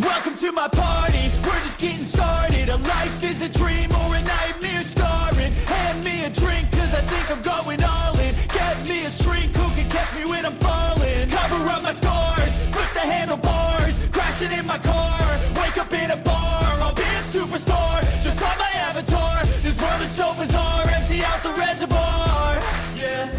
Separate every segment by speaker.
Speaker 1: Welcome to my party, we're just getting started. A life is a dream or a nightmare scarring. Hand me a drink cause I think I'm going all in. Get me a shrink who can catch me when I'm falling. Cover up my scars, flip the handlebars. Crashing in my car, wake up in a bar. I'll be a superstar, just on my avatar. This world is so bizarre, empty out the reservoir. Yeah,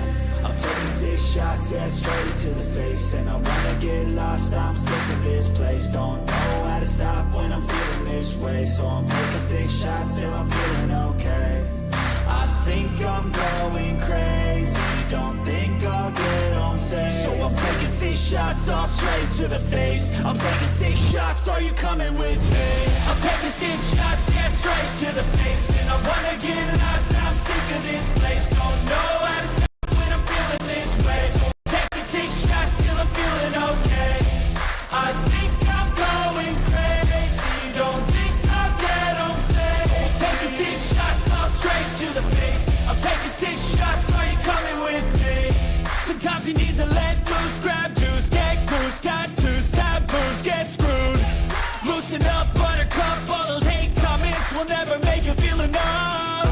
Speaker 1: I'm taking 6 shots, yeah, straight to the face. And I wanna get lost, I'm sick of this place. Don't know how to stop when I'm feeling this way. So I'm taking 6 shots till I'm feeling okay. I think I'm going crazy, don't think I'll get home safe. So I'm taking 6 shots, all straight to the face. I'm taking 6 shots, are you coming with me? I'm taking 6 shots, yeah, straight to the face. And I wanna get lost, I'm sick of this place. Don't know how to stop when I'm feeling this way. So I'm taking 6 shots till I'm feeling okay. I think I'm going crazy, don't think I'll get home safe. So I'm taking 6 shots, all straight to the face. I'm taking 6 shots, are you coming with me? Sometimes you need to let loose, grab juice, get goose, tattoos, taboos, get screwed. Loosen up, buttercup, all those hate comments will never make you feel enough.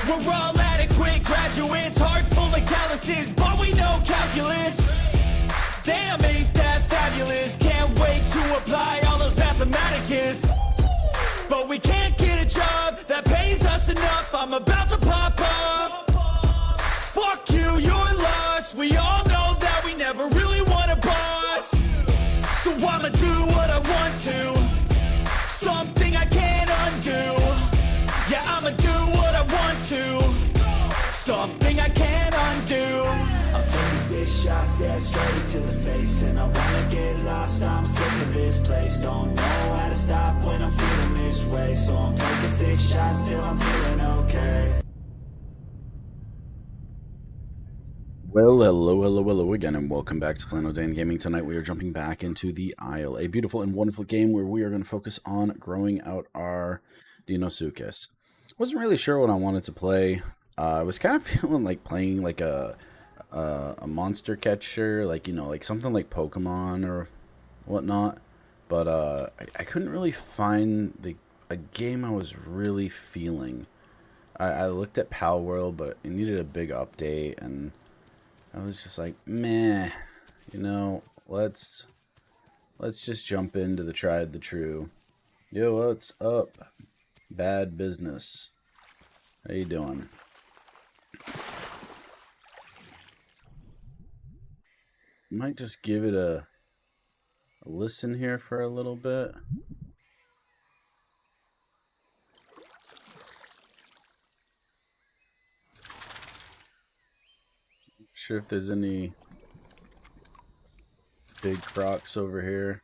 Speaker 1: We're all adequate graduates, heart full of calluses, but we know calculus. Damn, ain't that fabulous? Can't wait to apply all those mathematicus. But we can't get a job that pays us enough. I'm about to pop off. Fuck you, you're lost. We all know that we never really want a boss. So I'ma do what I want to, something I can't undo. Yeah, I'ma do what I want to, something I can't undo. I'm taking 6 shots, yeah, straight to the face. And I wanna get lost, I'm sick of this place. Don't know how to stop when I'm feeling this way. So I'm taking 6 shots till I'm feeling okay.
Speaker 2: Well, hello again, and welcome back to Flannel Dan Gaming. Tonight we are jumping back into the Isle, a beautiful and wonderful game where we are going to focus on growing out our Deinosuchus. Wasn't really sure what I wanted to play. I was kind of feeling like playing like a monster catcher, like, you know, like something like Pokemon or whatnot. But I couldn't really find a game I was really feeling. I looked at Pal World, but it needed a big update, and I was just like, meh, you know, let's just jump into the tried the true. Yo, what's up? Bad business. How you doing? Might just give it a listen here for a little bit. Sure if there's any big crocs over here.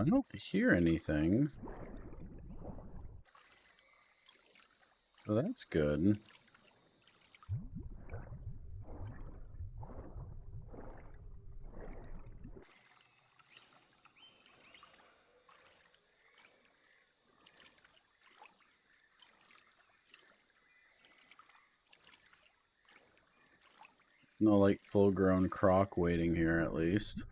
Speaker 2: I don't hear anything. So that's good. No, like, full-grown croc waiting here, at least.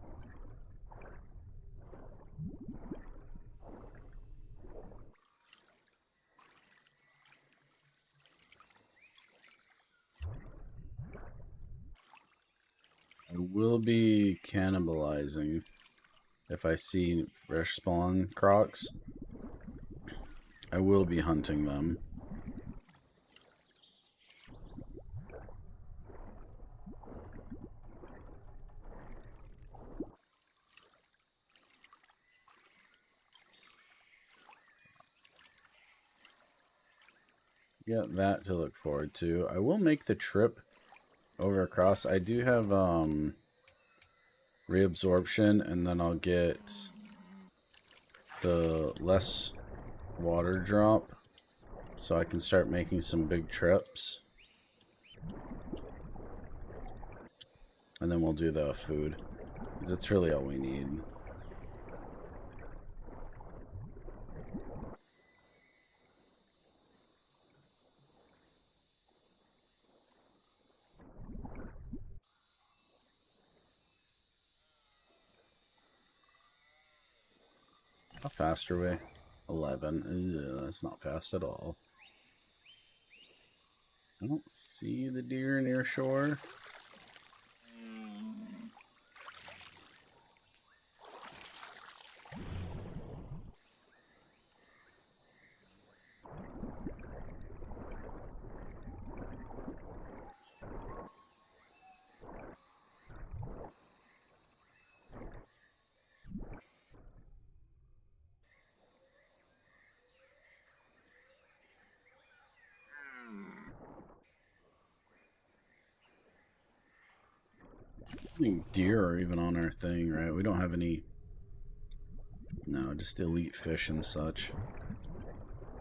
Speaker 2: I will be cannibalizing if I see fresh spawn crocs. I will be hunting them. Got that to look forward to. I will make the trip over across. I do have reabsorption, and then I'll get the less water drop so I can start making some big trips. And then we'll do the food, because it's really all we need. A faster way. 11. Ugh, that's not fast at all. I don't see the deer near shore. I think deer are even on our thing, right? We don't have any... No, just elite fish and such.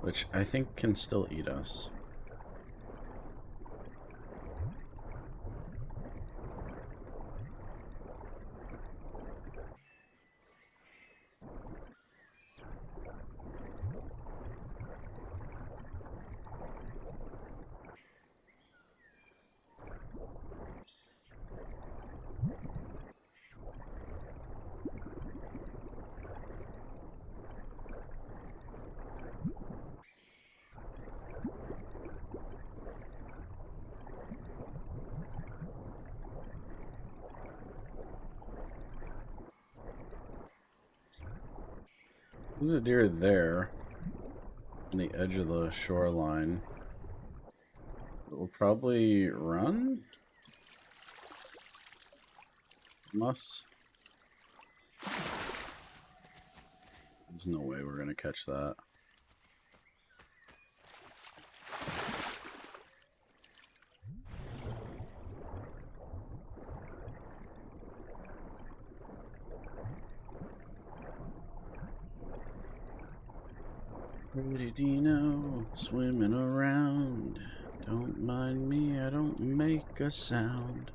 Speaker 2: Which I think can still eat us. There's a deer there on the edge of the shoreline. We'll probably run? Must. There's no way we're gonna catch that. Rudy Dino swimming around. Don't mind me, I don't make a sound.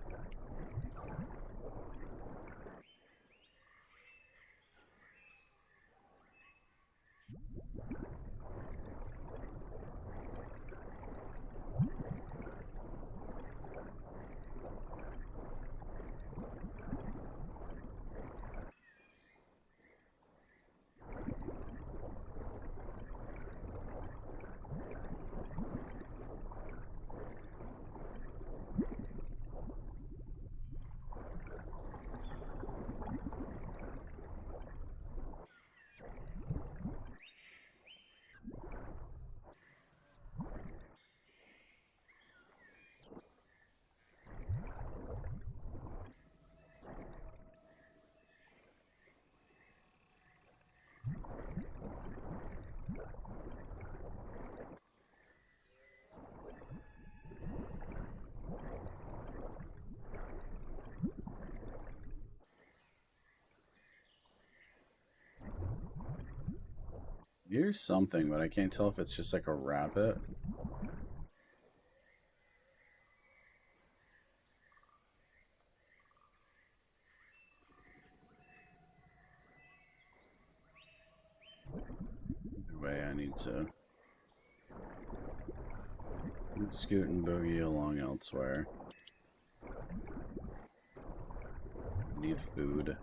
Speaker 2: Here's something, but I can't tell if it's just like a rabbit. Anyway, I need to scoot and boogie along elsewhere. Need food.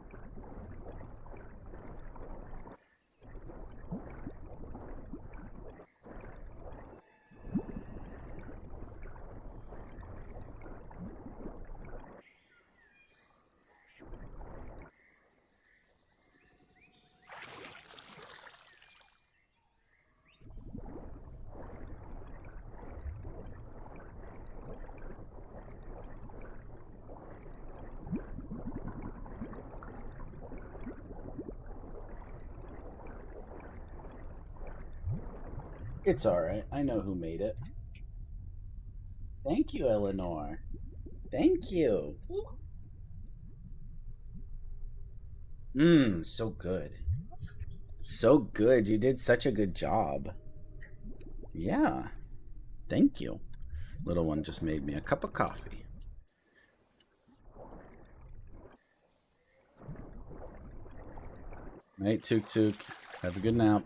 Speaker 2: It's alright. I know who made it. Thank you, Eleanor. Thank you. Mmm, so good. So good. You did such a good job. Yeah. Thank you. Little one just made me a cup of coffee. Night, Tuk Tuk. Have a good nap.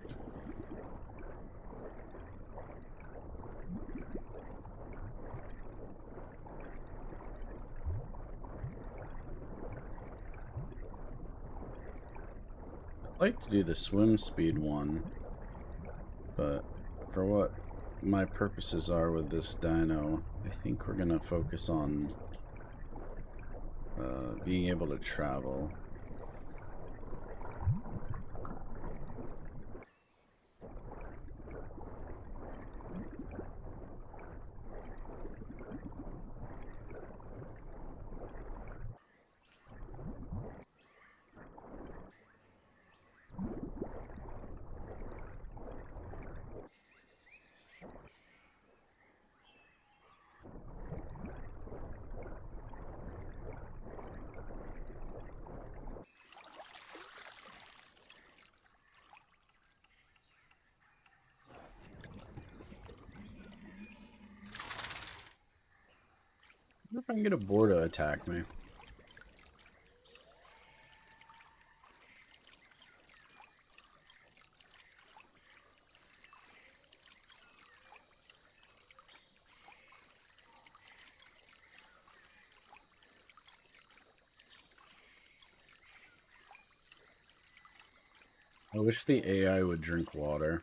Speaker 2: I'd like to do the swim speed one, but for what my purposes are with this dino, I think we're gonna focus on being able to travel. I wonder if I can get a boar to attack me. I wish the AI would drink water.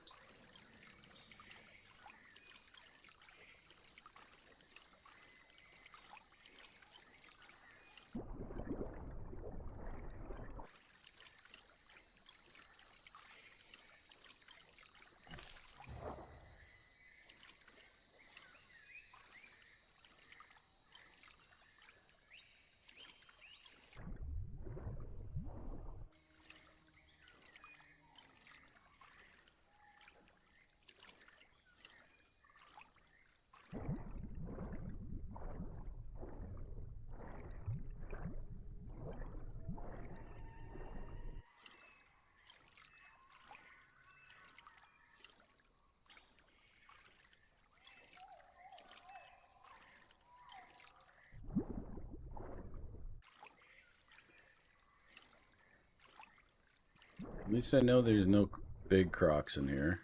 Speaker 2: At least I know there's no big crocs in here.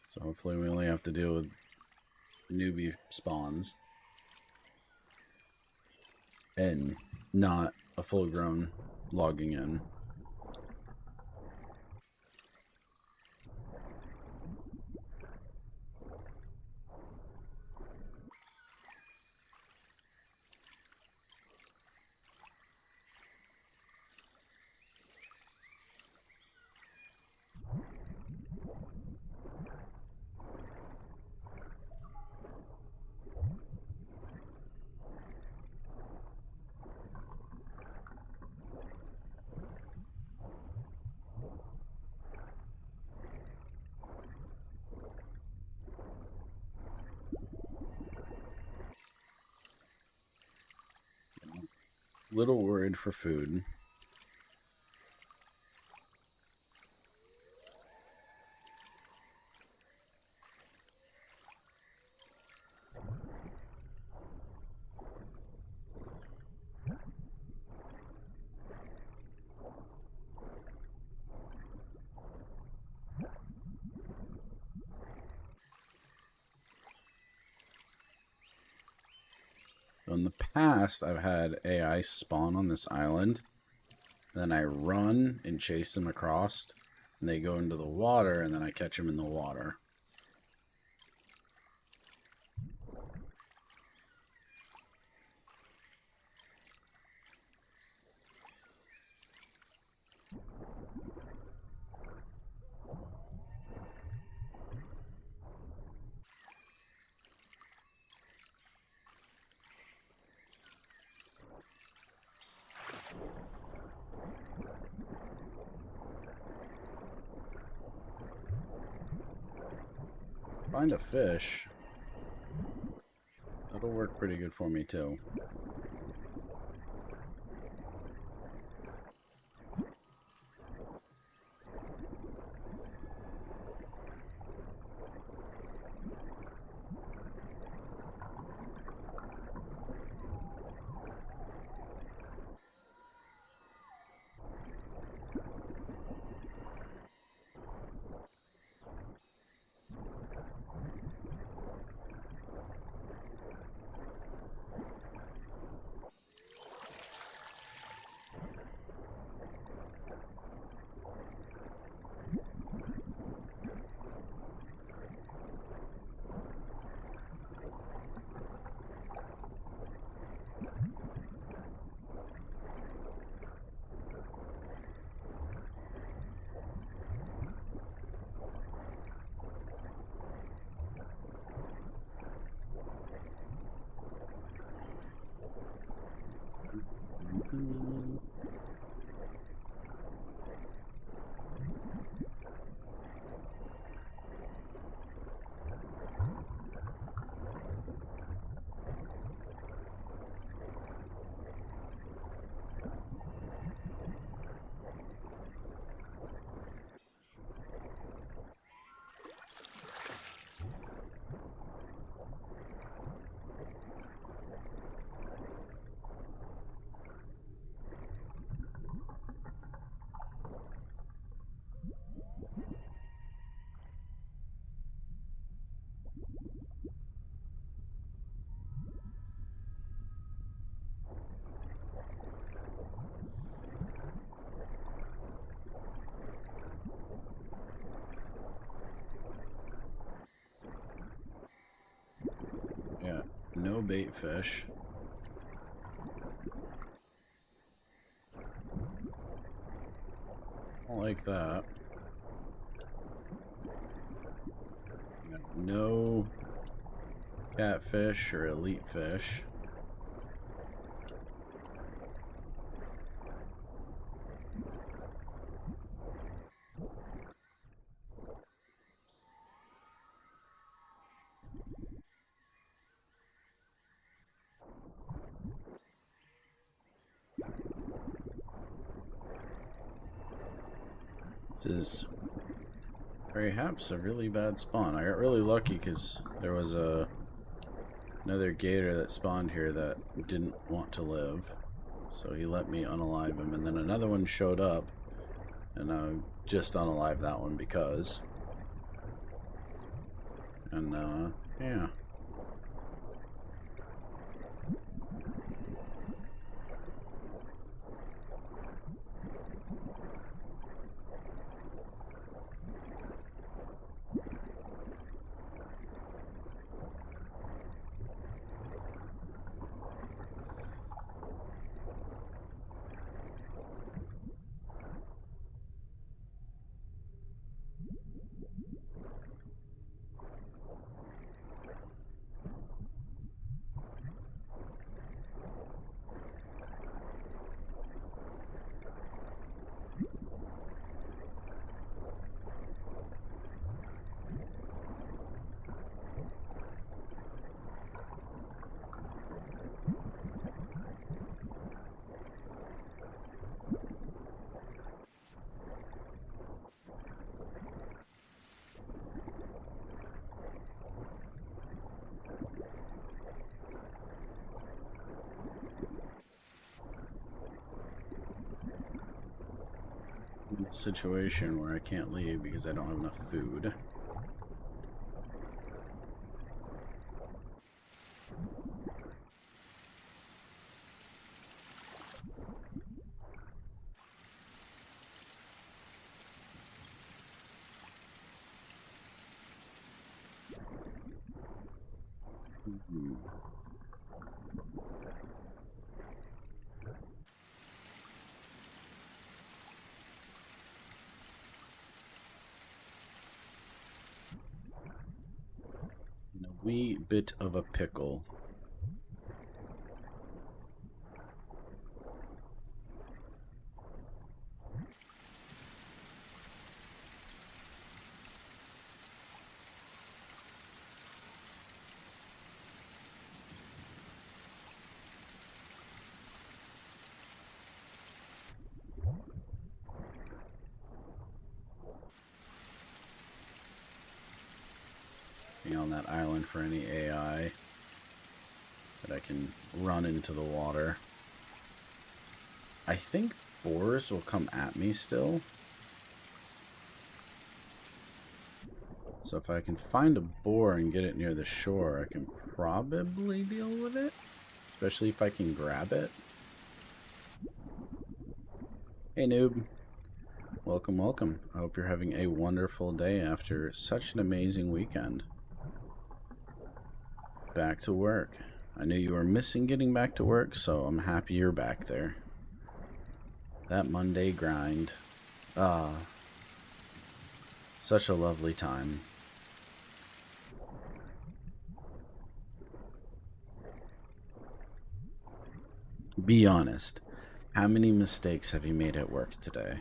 Speaker 2: So hopefully we only have to deal with newbie spawns. And not a full-grown logging in. Little worried for food. in the past, I've had AI spawn on this island. Then I run and chase them across. And they go into the water, and then I catch them in the water. Find a fish. That'll work pretty good for me too. Yeah, no bait fish. I don't like that. No catfish or elite fish. This is perhaps a really bad spawn. I got really lucky because there was another gator that spawned here that didn't want to live. So he let me unalive him, and then another one showed up, and I just unalived that one because. And yeah. Situation where I can't leave because I don't have enough food. Hmm. In a wee bit of a pickle. Be on that island for any AI that I can run into the water. I think boars will come at me still. So if I can find a boar and get it near the shore, I can probably deal with it. Especially if I can grab it. Hey noob. Welcome, welcome. I hope you're having a wonderful day after such an amazing weekend. Back to work. I knew you were missing getting back to work, so I'm happy you're back there. That Monday grind. Ah. Such a lovely time. Be honest. How many mistakes have you made at work today?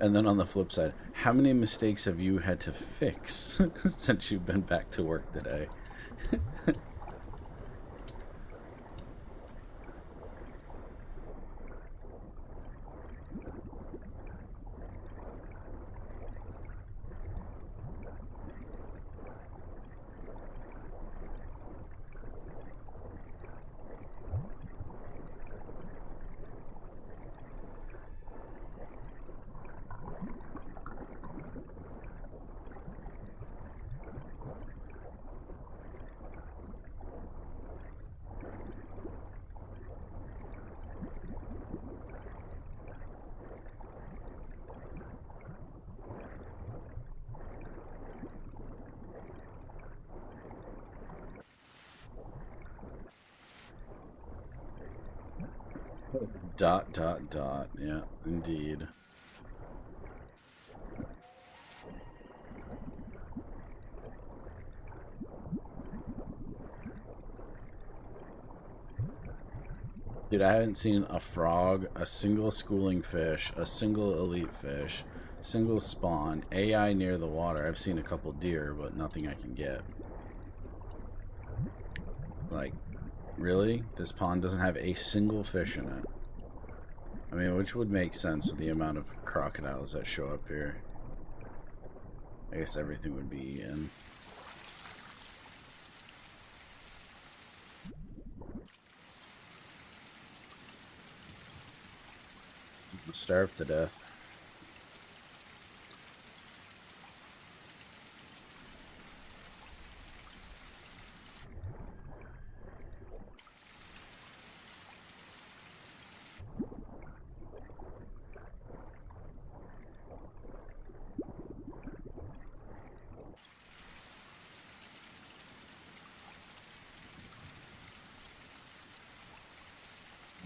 Speaker 2: And then on the flip side, how many mistakes have you had to fix since you've been back to work today? Dot, dot, dot. Yeah, indeed. Dude, I haven't seen a frog, a single schooling fish, a single elite fish, single spawn, AI near the water. I've seen a couple deer, but nothing I can get. Like, really? This pond doesn't have a single fish in it. I mean, which would make sense with the amount of crocodiles that show up here. I guess everything would be eaten. Starved to death.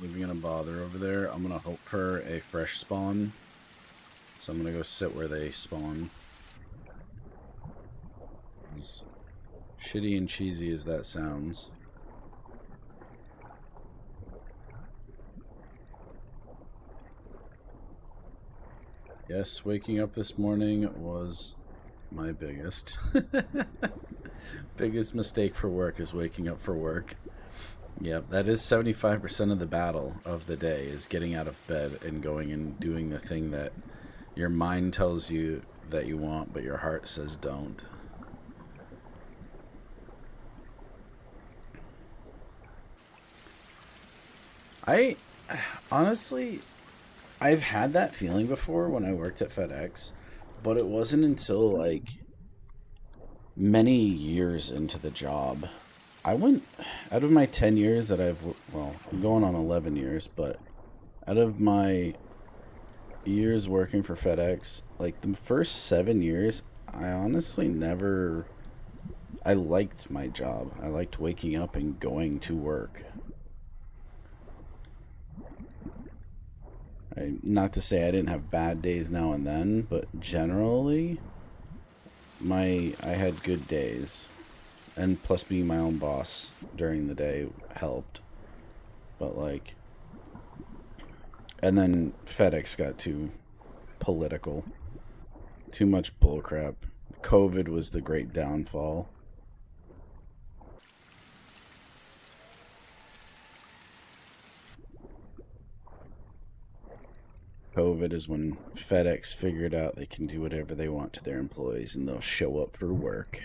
Speaker 2: We're gonna bother over there. I'm gonna hope for a fresh spawn. So I'm gonna go sit where they spawn. As shitty and cheesy as that sounds. Yes, waking up this morning was my biggest mistake for work is waking up for work. Yep, that is 75% of the battle of the day, is getting out of bed and going and doing the thing that your mind tells you that you want, but your heart says don't. I honestly, I've had that feeling before when I worked at FedEx, but it wasn't until like many years into the job I went out of my 10 years that well, I'm going on 11 years, but out of my years working for FedEx, like the first 7 years, I honestly never. I liked my job. I liked waking up and going to work. Not to say I didn't have bad days now and then, but generally, I had good days, and plus being my own boss during the day helped. But like, and then FedEx got too political, too much bullcrap. COVID was the great downfall. COVID is when FedEx figured out they can do whatever they want to their employees and they'll show up for work.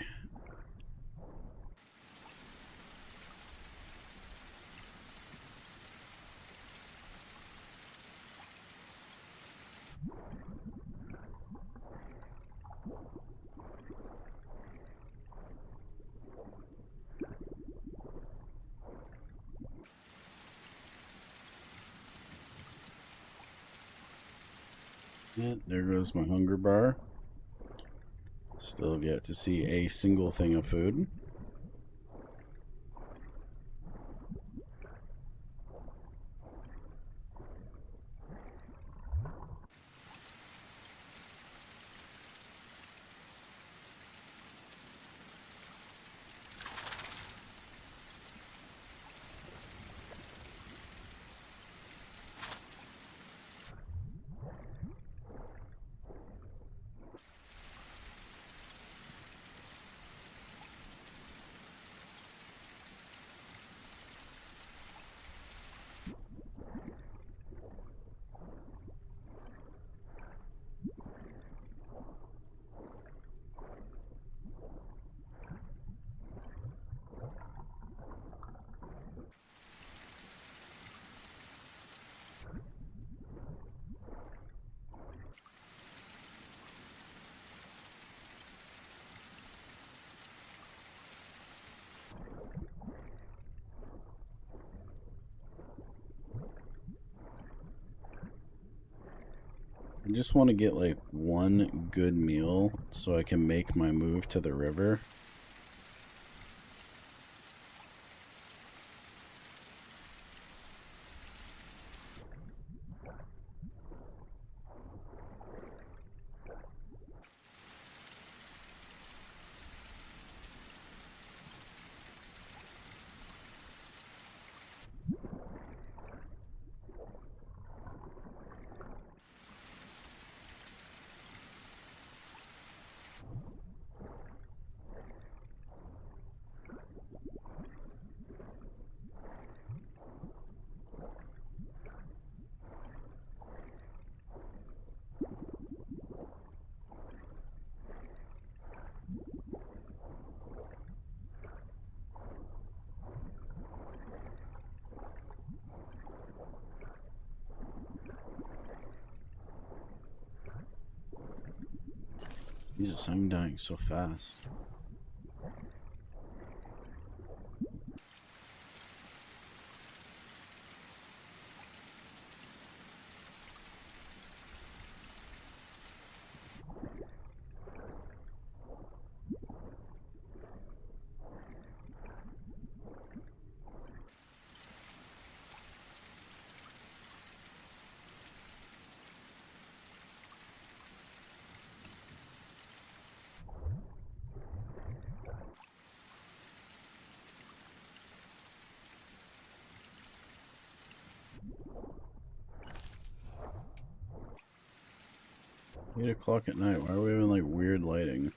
Speaker 2: Yeah, there goes my hunger bar. Still have yet to see a single thing of food. I just want to get like one good meal so I can make my move to the river. Jesus, I'm dying so fast. Eight o'clock at night. Why are we having like weird lighting?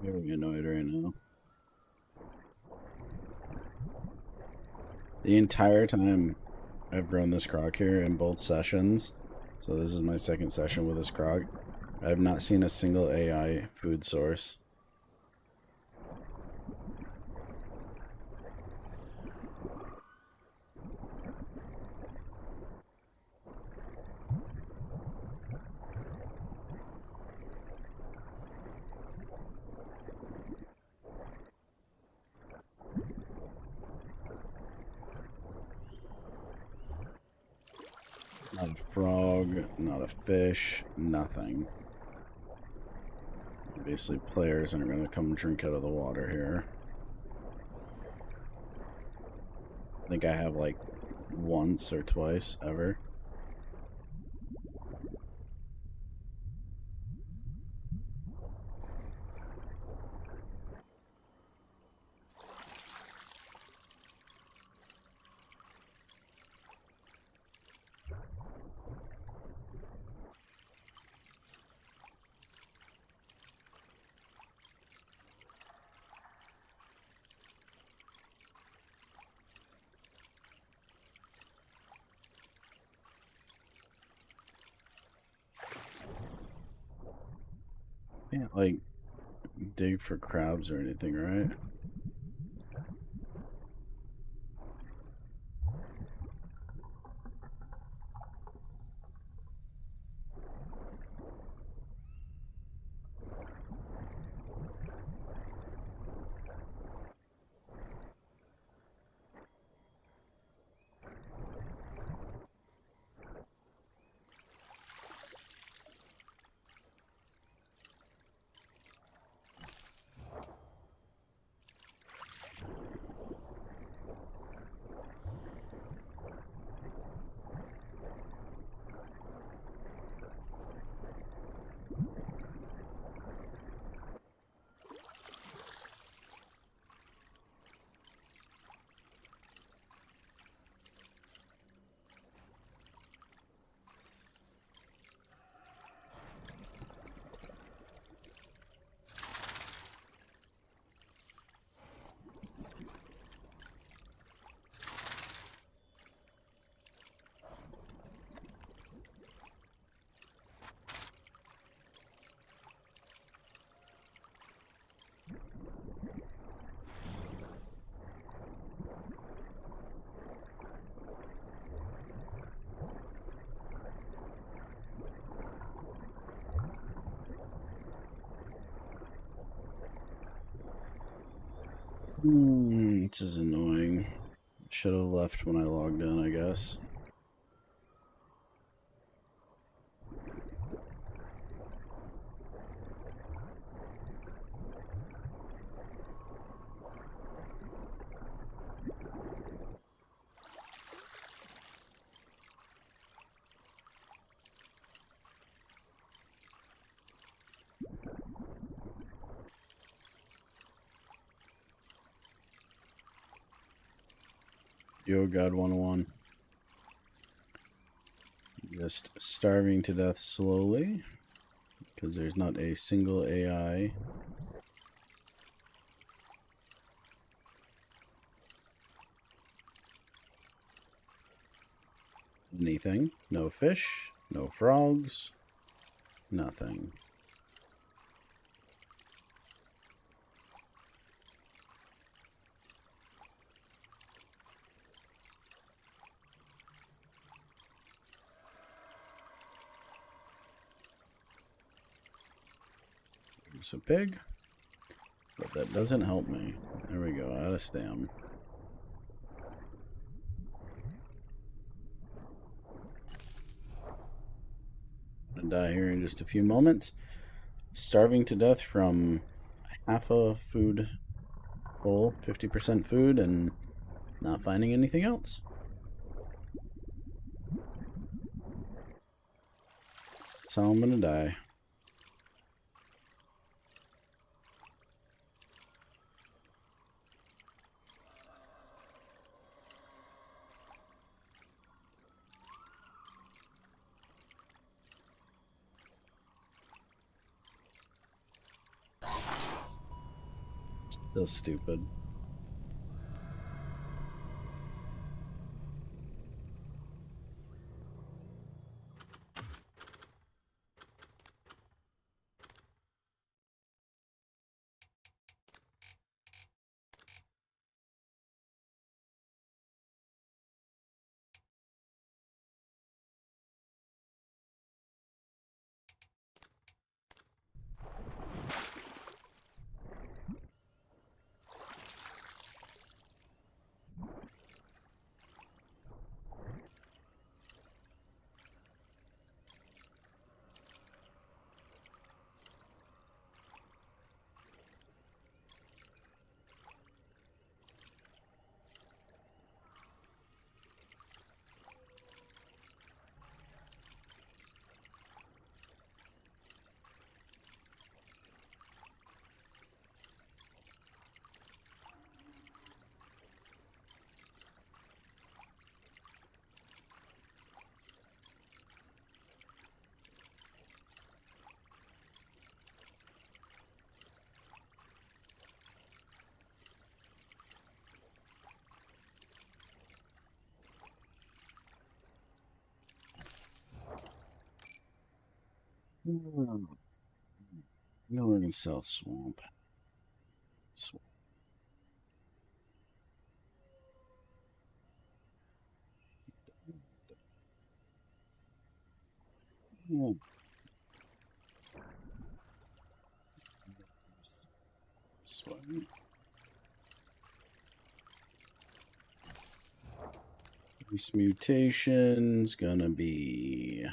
Speaker 2: Very annoyed right now. The entire time I've grown this croc here in both sessions, so this is my second session with this croc, I've not seen a single AI food source. Not a frog, not a fish, nothing. Obviously, players aren't going to come drink out of the water here. I think I have like once or twice ever. Can't like dig for crabs or anything, right? This is annoying. Should have left when I logged in, I guess. Yo, God 101. Just starving to death slowly because there's not a single AI. Anything. No fish, no frogs, nothing. There's a pig, but that doesn't help me. There we go, out of stam. Gonna die here in just a few moments. Starving to death from half a food full, 50% food, and not finding anything else. That's how I'm gonna die. So stupid. Northern South Swamp. Oh. Swamp. This mutation's gonna be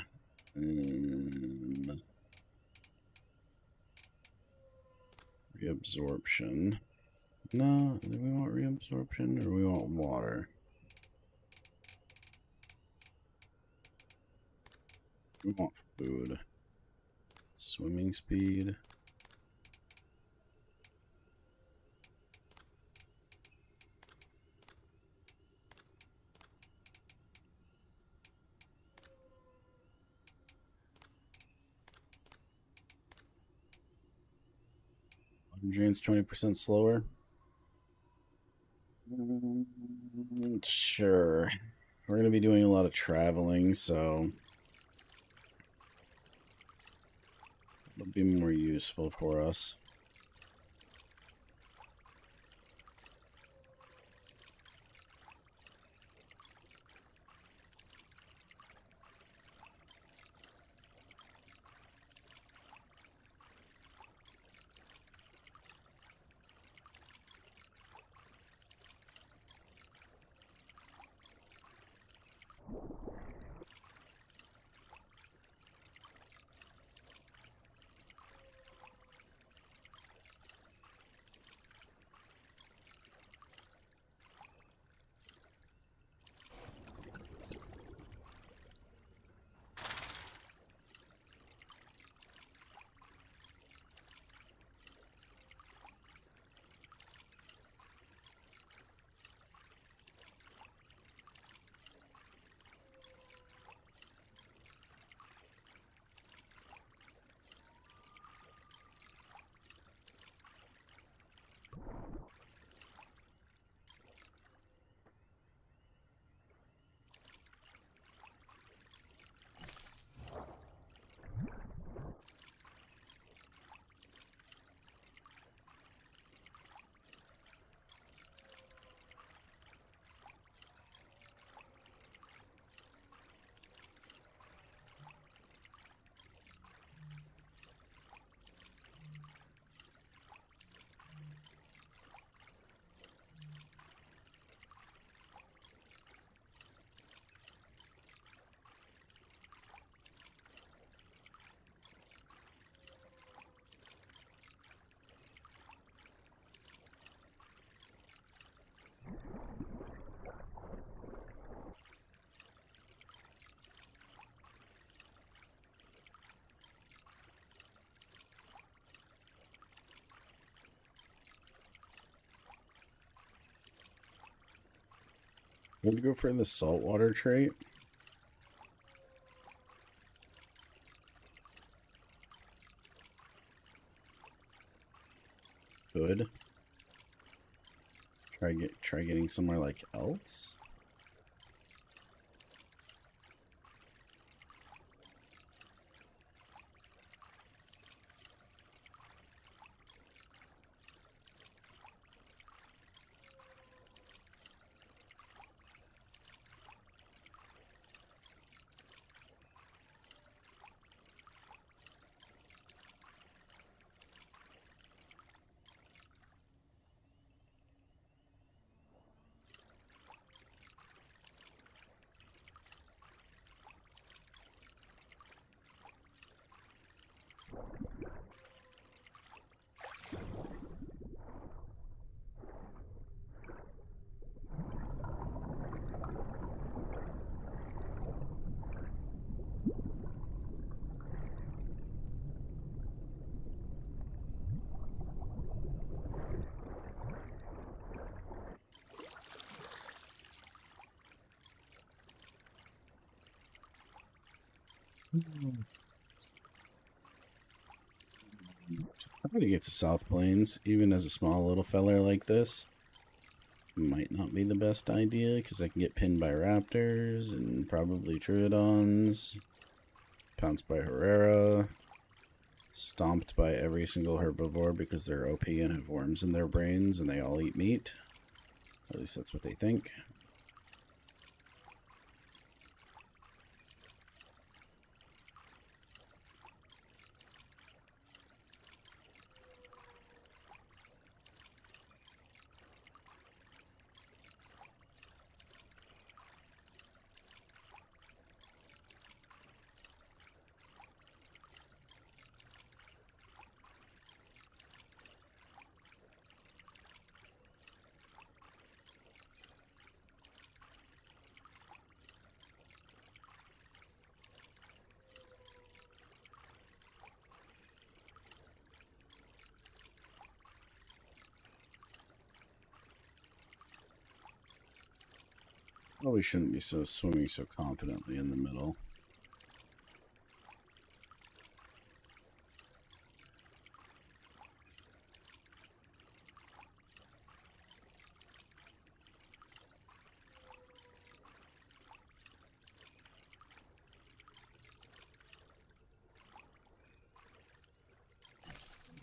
Speaker 2: reabsorption. No, do we want reabsorption or we want water? We want food. Swimming speed. Drains 20% slower. Sure. We're going to be doing a lot of traveling, so it'll be more useful for us. I'm going to go for the saltwater trait. Good. Try getting somewhere like else. Try to get to South Plains, even as a small little feller like this, might not be the best idea, because I can get pinned by raptors and probably Troodons, pounced by Herrera, stomped by every single herbivore because they're OP and have worms in their brains and they all eat meat. At least that's what they think. Probably shouldn't be swimming so confidently in the middle.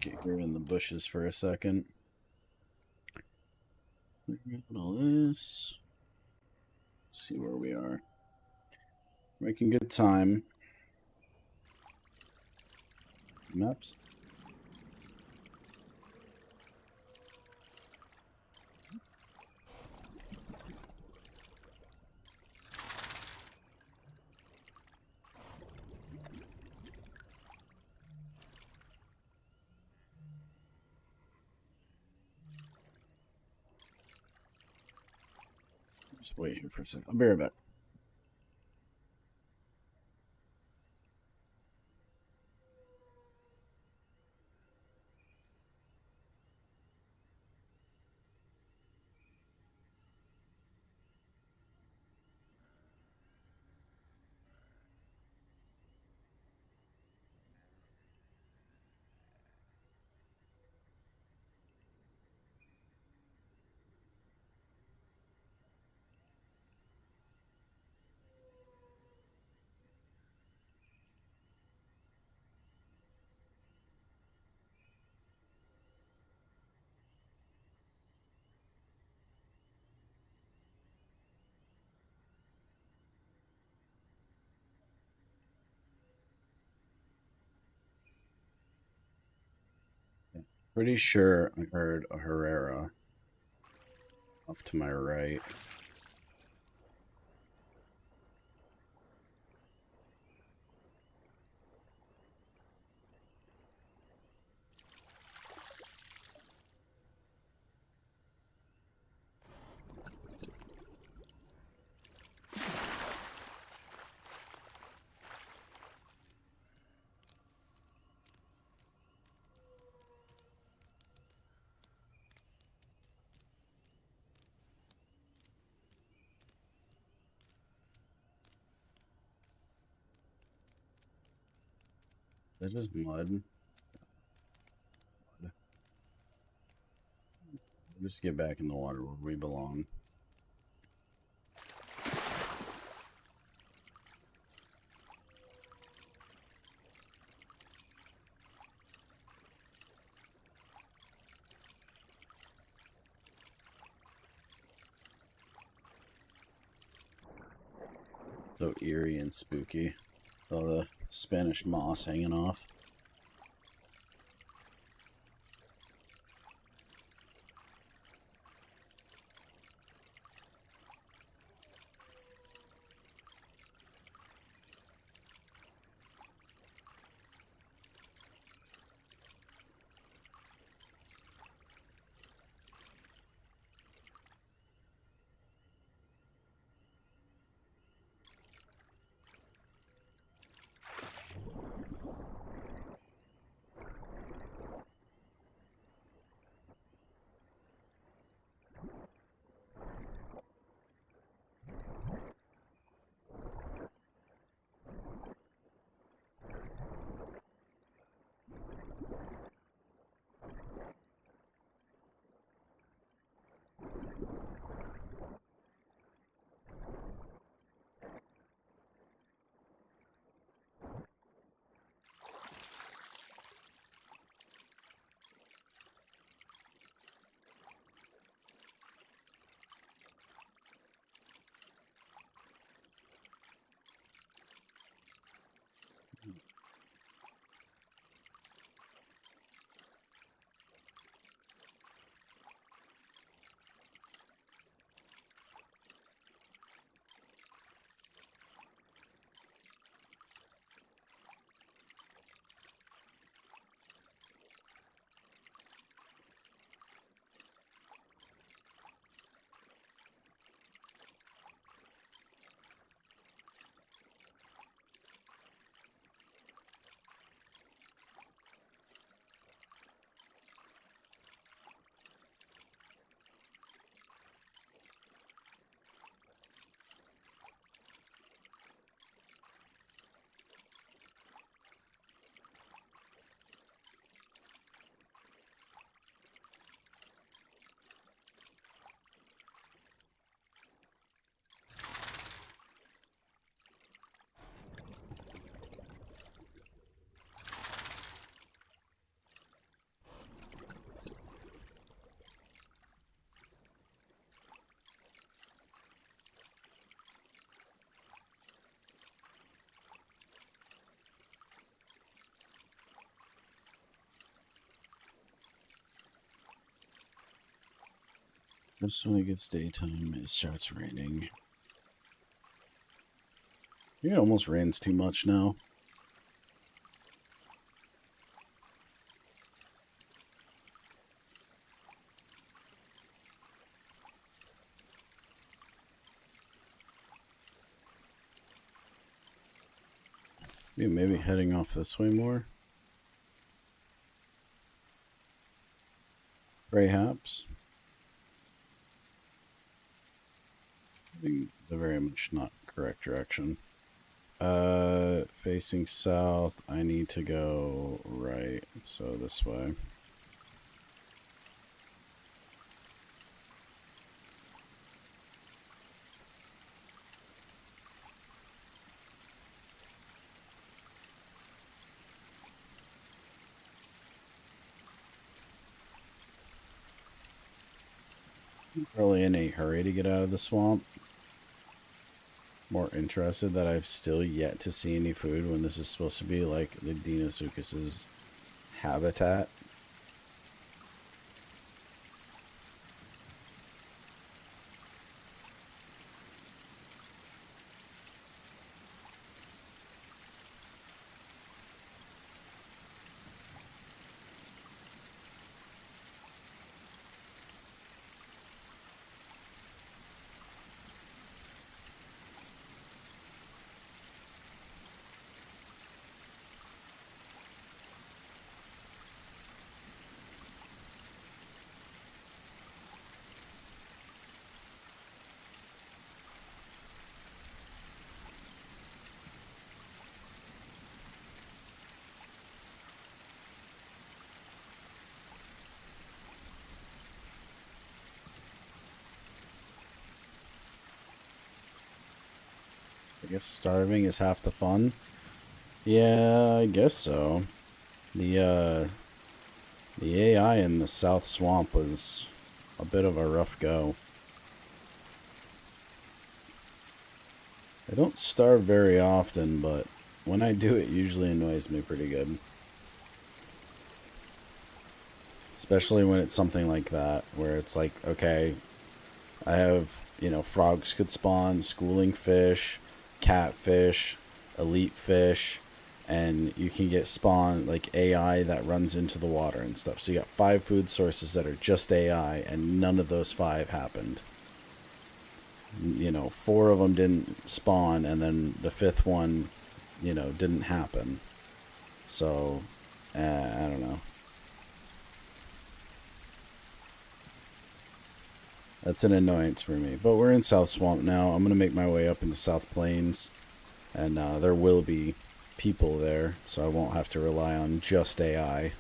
Speaker 2: Get here in the bushes for a second. Clear out all this. Let's see where we are. Making good time. Maps. Just wait here for a second. I'll be right back. Pretty sure I heard a Herrera off to my right. That is mud. It Just get back in the water where we belong. So eerie and spooky. All the Spanish moss hanging off. Just when it gets daytime, it starts raining. I think it almost rains too much now. Maybe heading off this way more. Perhaps. I think the very much not correct direction. Facing south, I need to go right, so this way. Really in a hurry to get out of the swamp. More interested that I've still yet to see any food when this is supposed to be like the Deinosuchus's habitat. I guess starving is half the fun. Yeah, I guess so. The AI in the South Swamp was a bit of a rough go. I don't starve very often, but when I do, it usually annoys me pretty good. Especially when it's something like that, where it's like, okay, I have, frogs could spawn, schooling fish, catfish, elite fish, and you can get spawn like AI that runs into the water and stuff. So you got 5 food sources that are just AI, and none of those 5 happened. 4 of them didn't spawn, and then the 5th one, didn't happen. So, I don't know. That's an annoyance for me. But we're in South Swamp now. I'm going to make my way up into South Plains. And there will be people there, so I won't have to rely on just AI.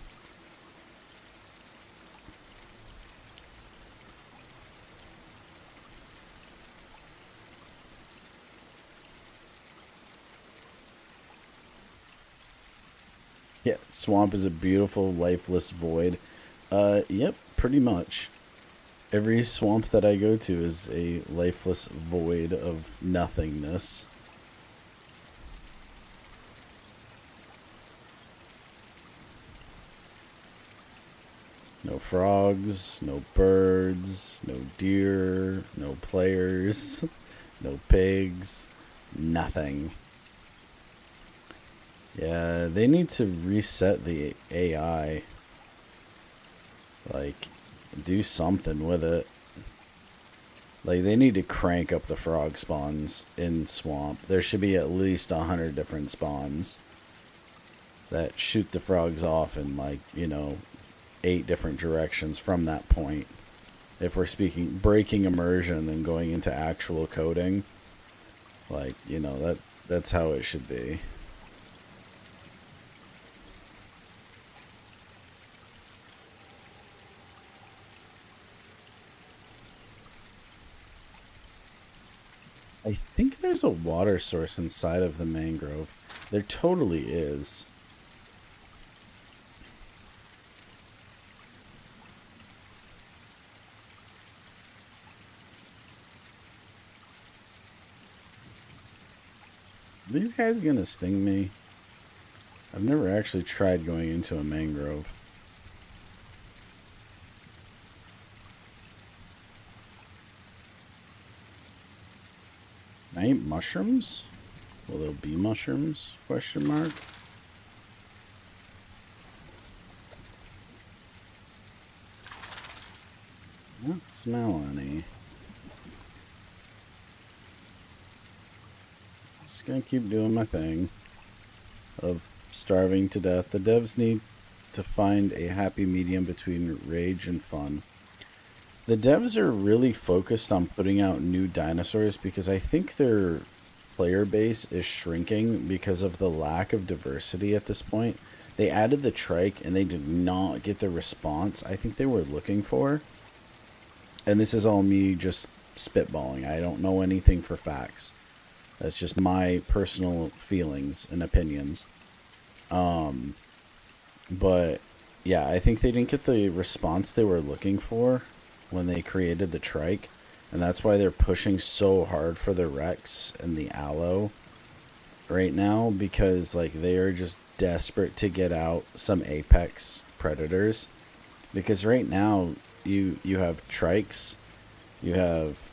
Speaker 2: Yeah, swamp is a beautiful, lifeless void. Yep, pretty much. Every swamp that I go to is a lifeless void of nothingness. No frogs, no birds, no deer, no players, no pigs, nothing. Yeah, they need to reset the AI. Like, do something with it. Like, they need to crank up the frog spawns in Swamp. There should be at least 100 different spawns that shoot the frogs off in, 8 different directions from that point. If we're speaking breaking immersion and going into actual coding, that's how it should be. I think there's a water source inside of the mangrove. There totally is. Are these guys gonna sting me? I've never actually tried going into a mangrove. I ain't mushrooms? Will there be mushrooms? Question mark. I don't smell any. Just gonna keep doing my thing of starving to death. The devs need to find a happy medium between rage and fun. The devs are really focused on putting out new dinosaurs because I think their player base is shrinking because of the lack of diversity at this point. They added the trike and they did not get the response I think they were looking for. And this is all me just spitballing. I don't know anything for facts. That's just my personal feelings and opinions. But yeah, I think they didn't get the response they were looking for when they created the trike, and that's why they're pushing so hard for the Rex and the Allo right now, because they are just desperate to get out some apex predators. Because right now you have trikes, you have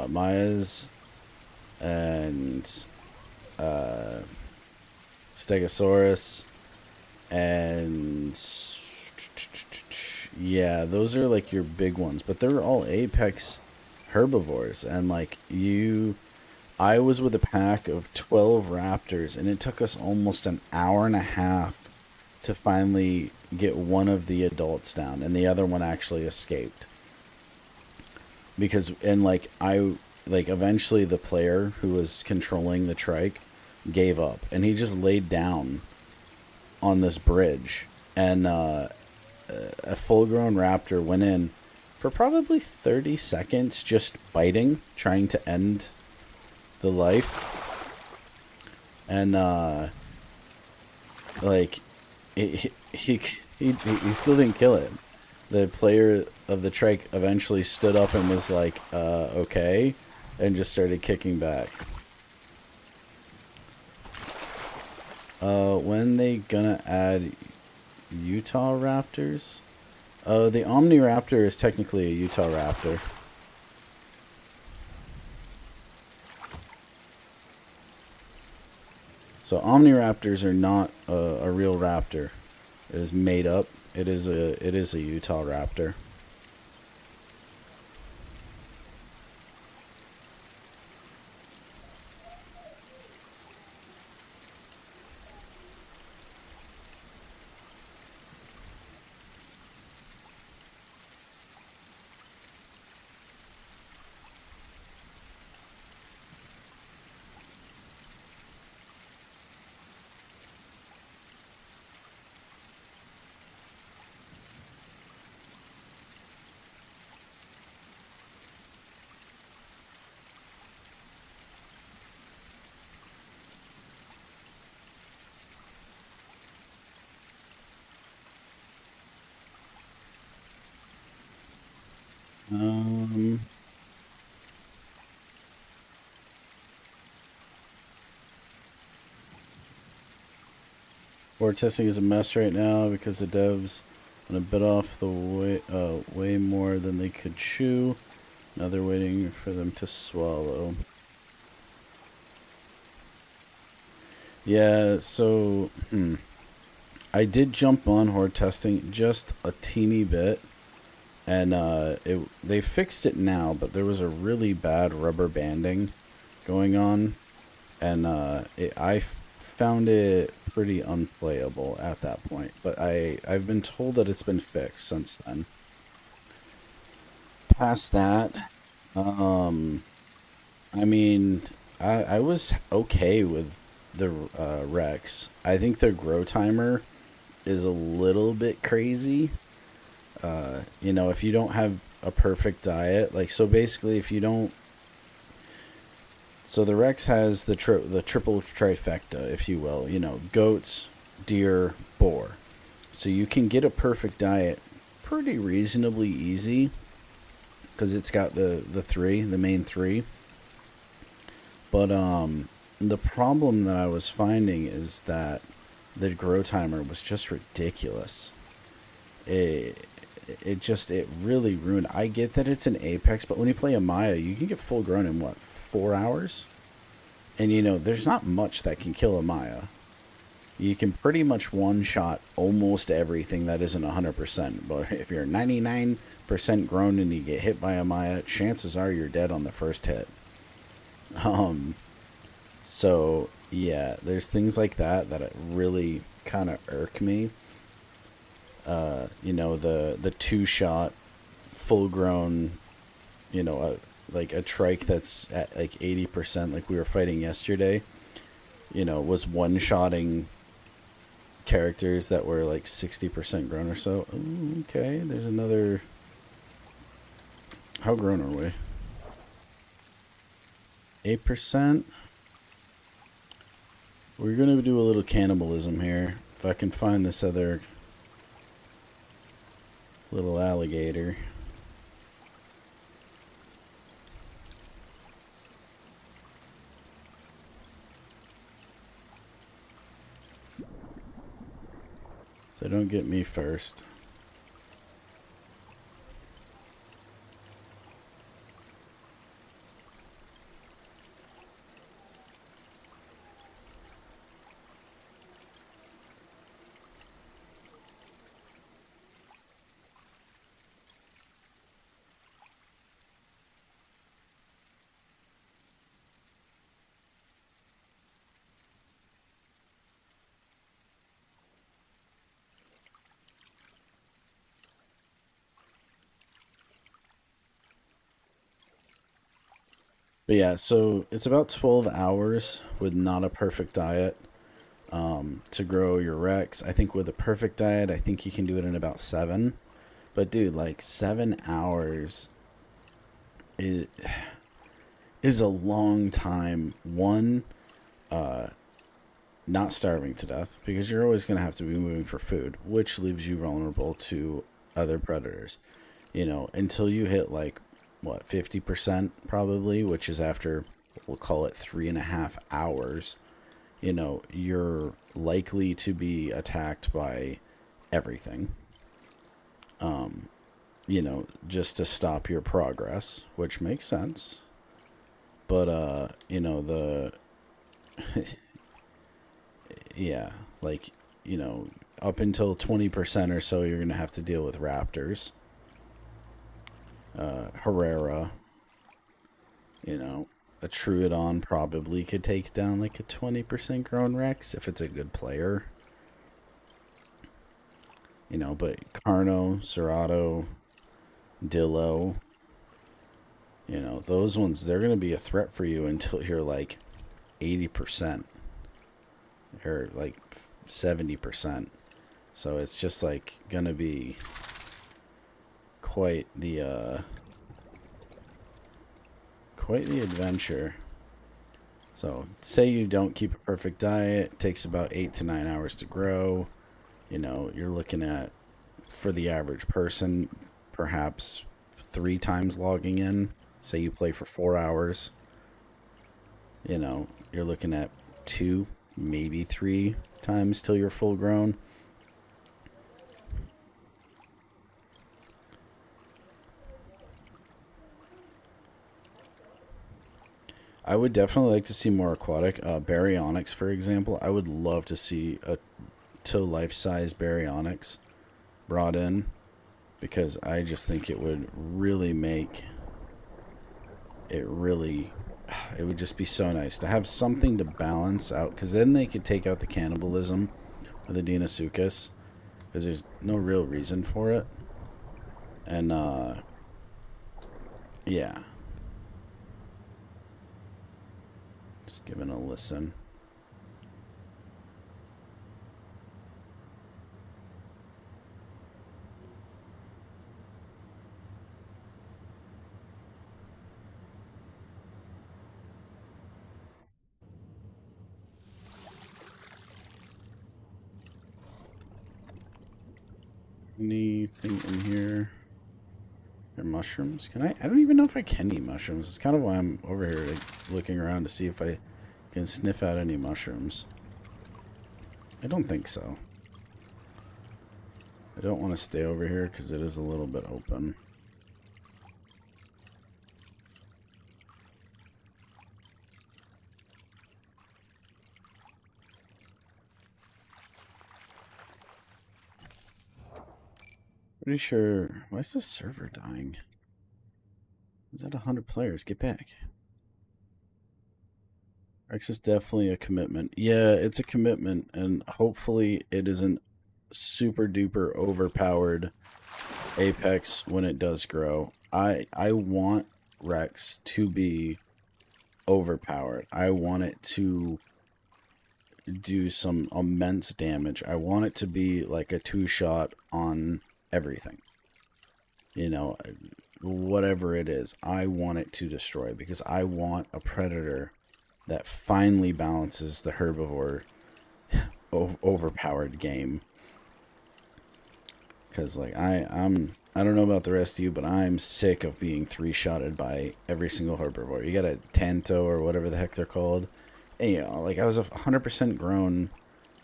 Speaker 2: Mayas and Stegosaurus, and yeah, those are your big ones, but they're all apex herbivores. And I was with a pack of 12 raptors, and it took us almost an hour and a half to finally get one of the adults down, and the other one actually escaped. Because eventually the player who was controlling the trike gave up, and he just laid down on this bridge, and a full-grown raptor went in for probably 30 seconds just biting, trying to end the life, and like he still didn't kill it. The player of the trike eventually stood up and was like, okay, and just started kicking back. When they gonna add Utah Raptors? The Omniraptor is technically a Utah Raptor. So Omniraptors are not a real raptor. It is made up. It is a Utah Raptor. Board testing is a mess right now because the devs want to bit off the way more than they could chew. Now they're waiting for them to swallow. Yeah, so I did jump on horde testing just a teeny bit, and they fixed it now, but there was a really bad rubber banding going on, and I found it pretty unplayable at that point. But I've been told that it's been fixed since then. Past that, I mean, I was okay with the Rex. I think their grow timer is a little bit crazy. You know, if you don't have a perfect diet, like, so basically if you don't, so the Rex has the triple trifecta, if you will, you know, goats, deer, boar. So you can get a perfect diet pretty reasonably easy because it's got the main three. But the problem that I was finding is that the grow timer was just ridiculous. It really ruined. I get that it's an Apex, but when you play a Maya, you can get full grown in what, 4 hours? And you know, there's not much that can kill a Maya. You can pretty much one-shot almost everything that isn't 100%. But if you're 99% grown and you get hit by a Maya, chances are you're dead on the first hit. So yeah, there's things like that really kind of irk me. You know, the 2-shot full grown, you know, like a trike that's at like 80%, like we were fighting yesterday, you know, was one-shotting characters that were like 60% grown or so. Ooh, okay, there's another. How grown are we? 8%. We're gonna do a little cannibalism here. If I can find this other little alligator. They don't get me first. But yeah, so it's about 12 hours with not a perfect diet to grow your Rex. I think with a perfect diet, I think you can do it in about 7. But dude, like 7 hours, it is a long time. One, not starving to death, because you're always going to have to be moving for food, which leaves you vulnerable to other predators. You know, until you hit like, what, 50% probably, which is after, we'll call it 3.5 hours, you know, you're likely to be attacked by everything. You know, just to stop your progress, which makes sense. But, you know, yeah, like, you know, up until 20% or so, you're going to have to deal with raptors. Herrera, you know, a Troodon probably could take down like a 20% grown Rex if it's a good player. You know, but Carno, Serrato, Dillo, you know, those ones, they're going to be a threat for you until you're like 80% or like 70%. So it's just like going to be quite the adventure. So say you don't keep a perfect diet, it takes about 8 to 9 hours to grow. You know, you're looking at, for the average person, perhaps 3 times logging in. Say you play for 4 hours, you know, you're looking at 2, maybe 3 times till you're full grown. I would definitely like to see more aquatic. Baryonyx, for example. I would love to see a to life-size Baryonyx brought in, because I just think it would really make it really, it would just be so nice to have something to balance out, because then they could take out the cannibalism of the Deinosuchus, because there's no real reason for it. And yeah, just giving a listen. Anything in here? There are mushrooms. Can I? I don't even know if I can eat mushrooms. It's kind of why I'm over here, like, looking around to see if I can sniff out any mushrooms. I don't think so. I don't want to stay over here because it is a little bit open. Pretty sure. Why is this server dying? Is that 100 players? Get back. Rex is definitely a commitment. Yeah, it's a commitment, and hopefully it isn't super duper overpowered Apex when it does grow. I want Rex to be overpowered. I want it to do some immense damage. I want it to be like a 2-shot on everything. You know, whatever it is, I want it to destroy, because I want a predator that finally balances the herbivore overpowered game. Because, like, I don't know about the rest of you, but I'm sick of being 3-shotted by every single herbivore. You got a Tanto or whatever the heck they're called. And, you know, like, I was a 100% grown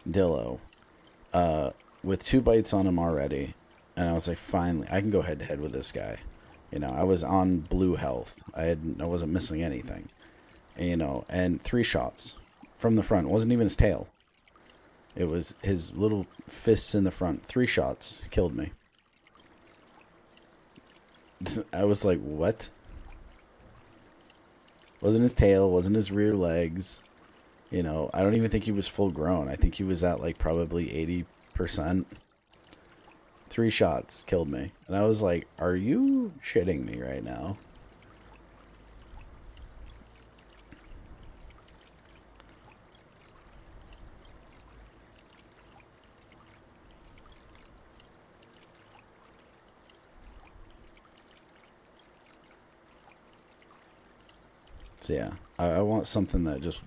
Speaker 2: Dillo with 2 bites on him already. And I was like, finally, I can go head to head with this guy. You know, I was on blue health. I wasn't missing anything. And, you know, and 3 shots from the front. It wasn't even his tail. It was his little fists in the front. 3 shots killed me. I was like, what? Wasn't his tail, wasn't his rear legs. You know, I don't even think he was full grown. I think he was at like probably 80%. 3 shots killed me. And I was like, are you shitting me right now? It's So yeah, I want something that just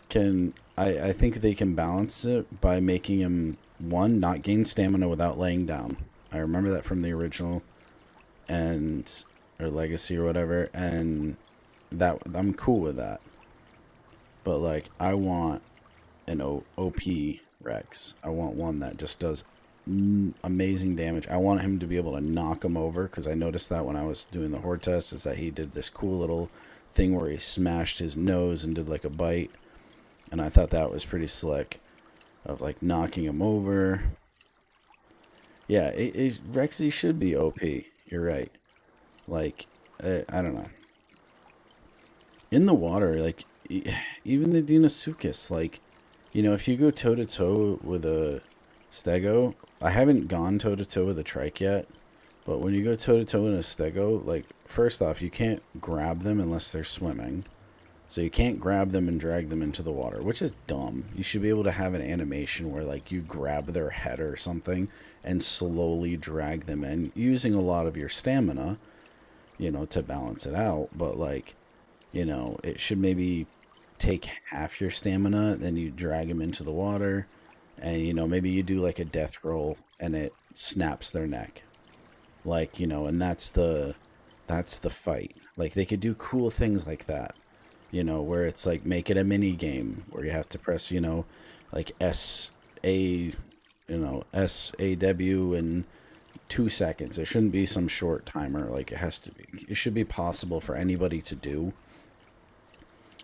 Speaker 2: can. I think they can balance it by making him one not gain stamina without laying down. I remember that from the original and or legacy or whatever, and that I'm cool with that. But like, I want an OP Rex. I want one that just does amazing damage. I want him to be able to knock him over, because I noticed that when I was doing the horde test, is that he did this cool little thing where he smashed his nose and did like a bite, and I thought that was pretty slick, of like knocking him over. Yeah, Rexy should be OP. You're right. Like, I don't know. In the water, like, even the Deinosuchus, like, you know, if you go toe to toe with a Stego, I haven't gone toe to toe with a Trike yet, but when you go toe to toe in a Stego, like, first off, you can't grab them unless they're swimming. So you can't grab them and drag them into the water, which is dumb. You should be able to have an animation where, like, you grab their head or something and slowly drag them in using a lot of your stamina, you know, to balance it out. But, like, you know, it should maybe take half your stamina, then you drag them into the water, and, you know, maybe you do like a death roll and it snaps their neck. Like, you know, and that's the fight. Like, they could do cool things like that. You know, where it's like, make it a mini game where you have to press, you know, like SAW in 2 seconds. It shouldn't be some short timer. Like, it should be possible for anybody to do.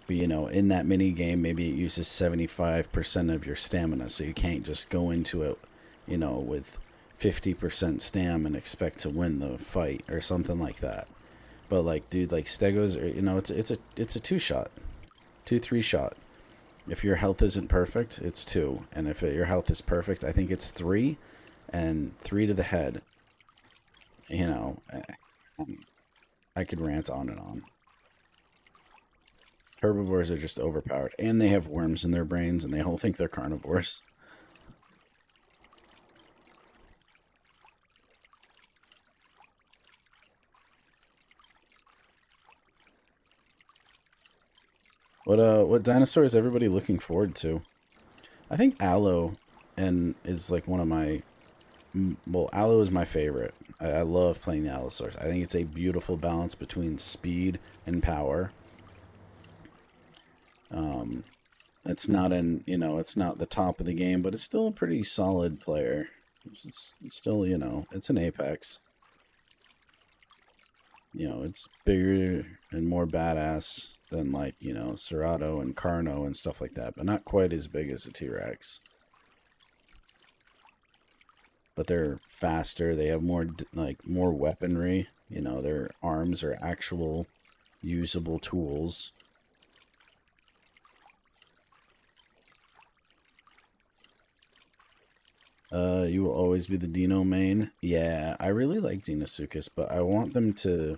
Speaker 2: But, you know, in that mini game, maybe it uses 75% of your stamina, so you can't just go into it, you know, with 50% stam and expect to win the fight or something like that. But, like, dude, like, Stegos are, you know, it's a 2-shot, 2-3 shot. If your health isn't perfect, it's 2, and if your health is perfect, I think it's 3, and 3 to the head. You know, I could rant on and on. Herbivores are just overpowered, and they have worms in their brains, and they all think they're carnivores. What dinosaur is everybody looking forward to? I think Aloe is like one of my, well, Aloe is my favorite. I love playing the Allosaurus. I think it's a beautiful balance between speed and power. It's not it's not the top of the game, but it's still a pretty solid player. It's still, you know, it's an Apex. You know, it's bigger and more badass than, like, you know, Cerato and Carno and stuff like that, but not quite as big as a T-Rex. But they're faster. They have more, like, more weaponry. You know, their arms are actual usable tools. You will always be the Dino main. Yeah, I really like Deinosuchus, but I want them to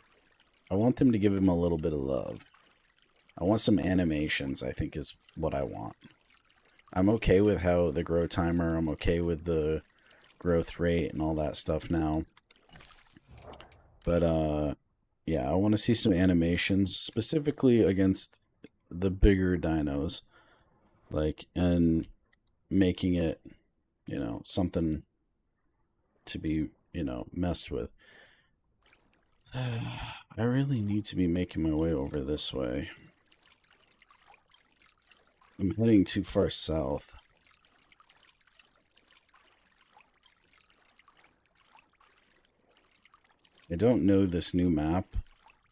Speaker 2: give him a little bit of love. I want some animations, I think, is what I want. I'm okay with how the grow timer, I'm okay with the growth rate and all that stuff now. But, yeah, I want to see some animations, specifically against the bigger dinos. Like, and making it, you know, something to be, you know, messed with. I really need to be making my way over this way. I'm heading too far south. I don't know this new map,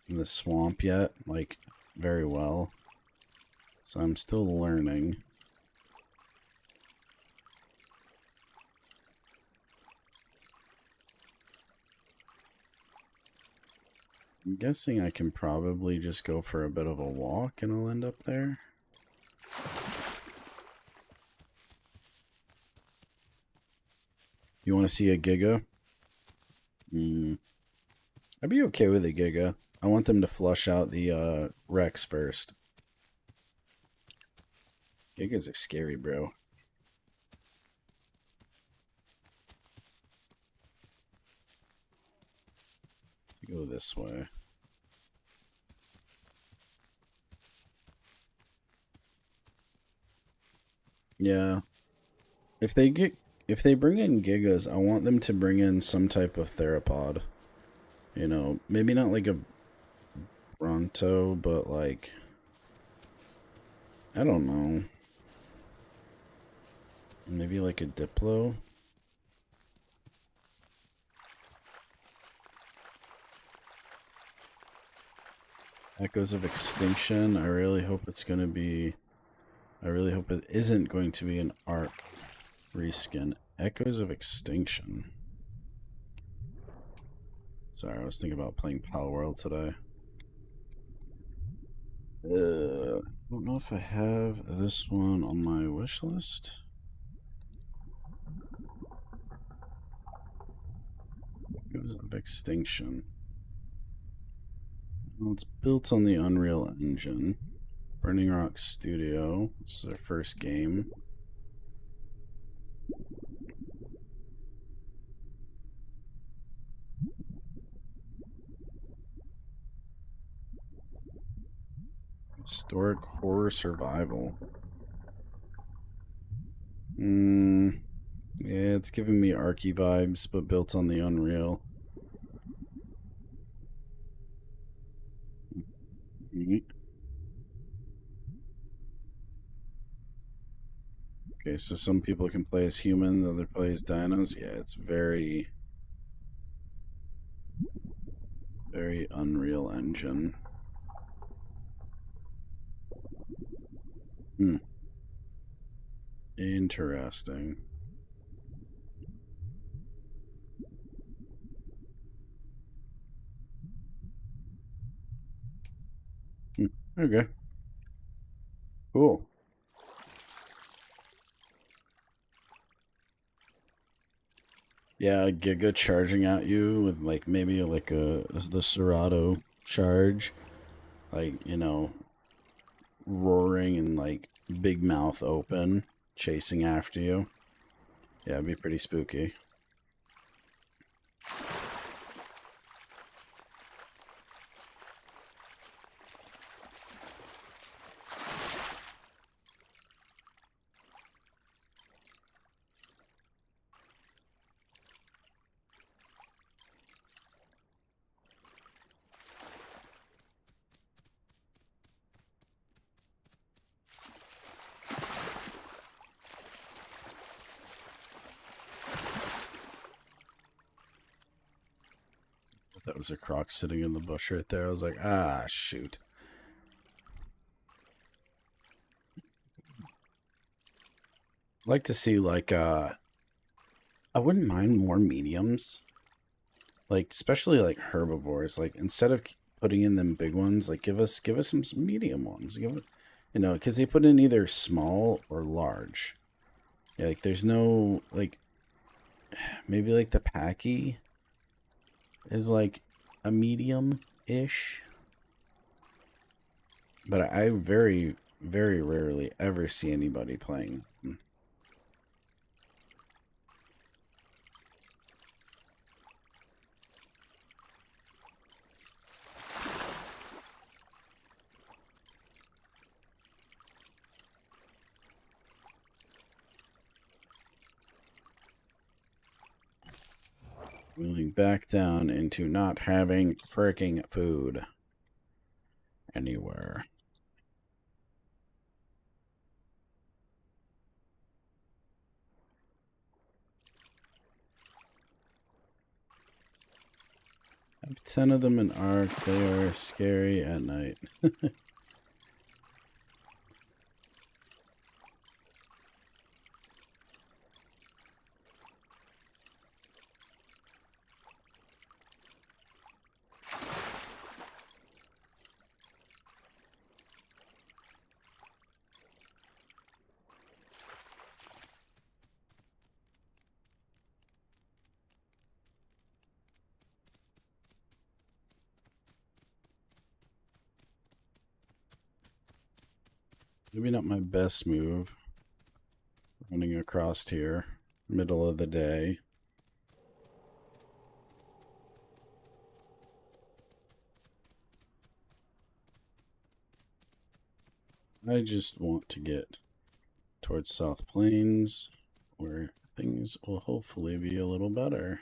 Speaker 2: the swamp, yet, like, very well. So I'm still learning. I'm guessing I can probably just go for a bit of a walk and I'll end up there. You want to see a Giga? I'd be okay with a Giga. I want them to flush out the Rex first. Gigas are scary, bro. Go this way. Yeah. If they bring in Gigas, I want them to bring in some type of theropod. You know, maybe not like a Bronto, but like I don't know. Maybe like a Diplo. Echoes of Extinction. I really hope it's going to be... I really hope it isn't going to be an Arc reskin. Echoes of Extinction. Sorry, I was thinking about playing Palworld today. I don't know if I have this one on my wish list. Echoes of Extinction. Well, it's built on the Unreal Engine. Burning Rock Studio. This is our first game. Historic Horror Survival. Yeah, it's giving me Arky vibes, but built on the Unreal. Okay, so some people can play as human, the other play as dinos. Yeah, it's very, very Unreal Engine. Interesting. Okay. Cool. Yeah, Giga charging at you with like maybe like the Serato charge, like you know, roaring and like big mouth open, chasing after you. Yeah, it'd be pretty spooky. That was a croc sitting in the bush right there. I was like, ah, shoot. I'd like to see like I wouldn't mind more mediums. Like especially like herbivores. Like instead of putting in them big ones, like give us some medium ones. Give it, you know, because they put in either small or large. Yeah, like there's no like maybe like the Packy is like a medium ish. But I very, very rarely ever see anybody playing. Moving back down into not having freaking food anywhere. I have 10 of them in Ark. They are scary at night. Maybe not my best move. Running across here, middle of the day. I just want to get towards South Plains, where things will hopefully be a little better.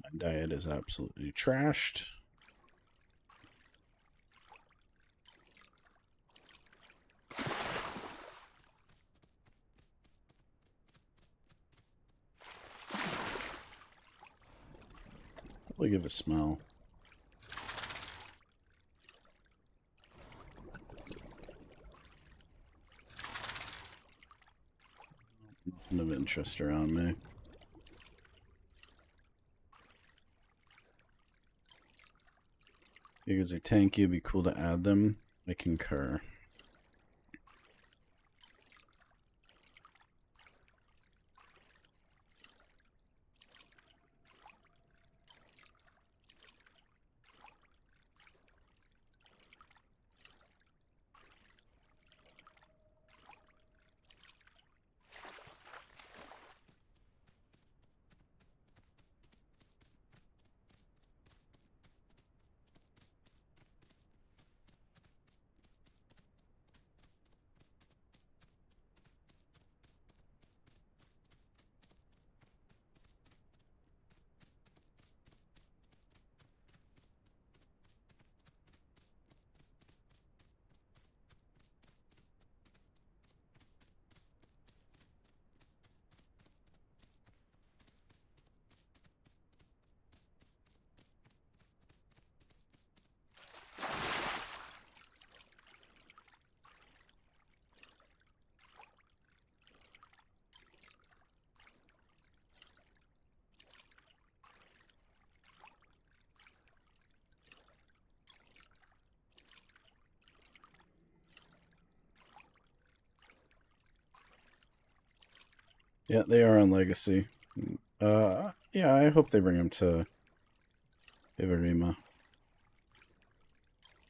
Speaker 2: My diet is absolutely trashed. Probably give a smell. Nothing of interest around me. Because they're tanky, it'd be cool to add them. I concur. Yeah, they are on Legacy. Yeah, I hope they bring them to Ibarima.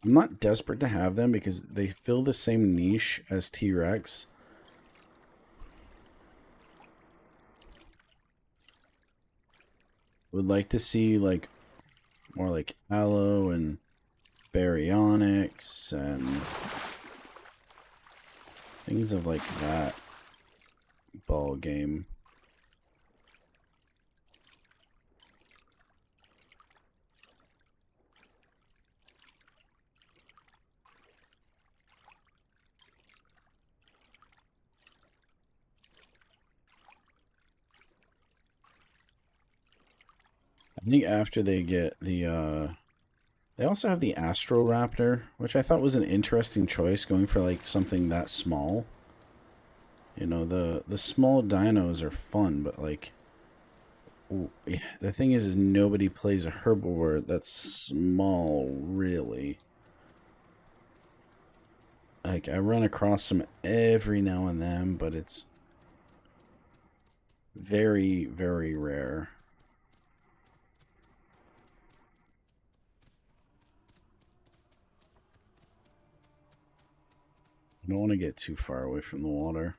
Speaker 2: I'm not desperate to have them because they fill the same niche as T-Rex. Would like to see like more like Aloe and Baryonyx and things of like that ball game. I think after they get the they also have the Astroraptor, which I thought was an interesting choice, going for like something that small. You know, the small dinos are fun, but like the thing is nobody plays a herbivore that's small, really. Like I run across them every now and then, but it's very, very rare. I don't want to get too far away from the water.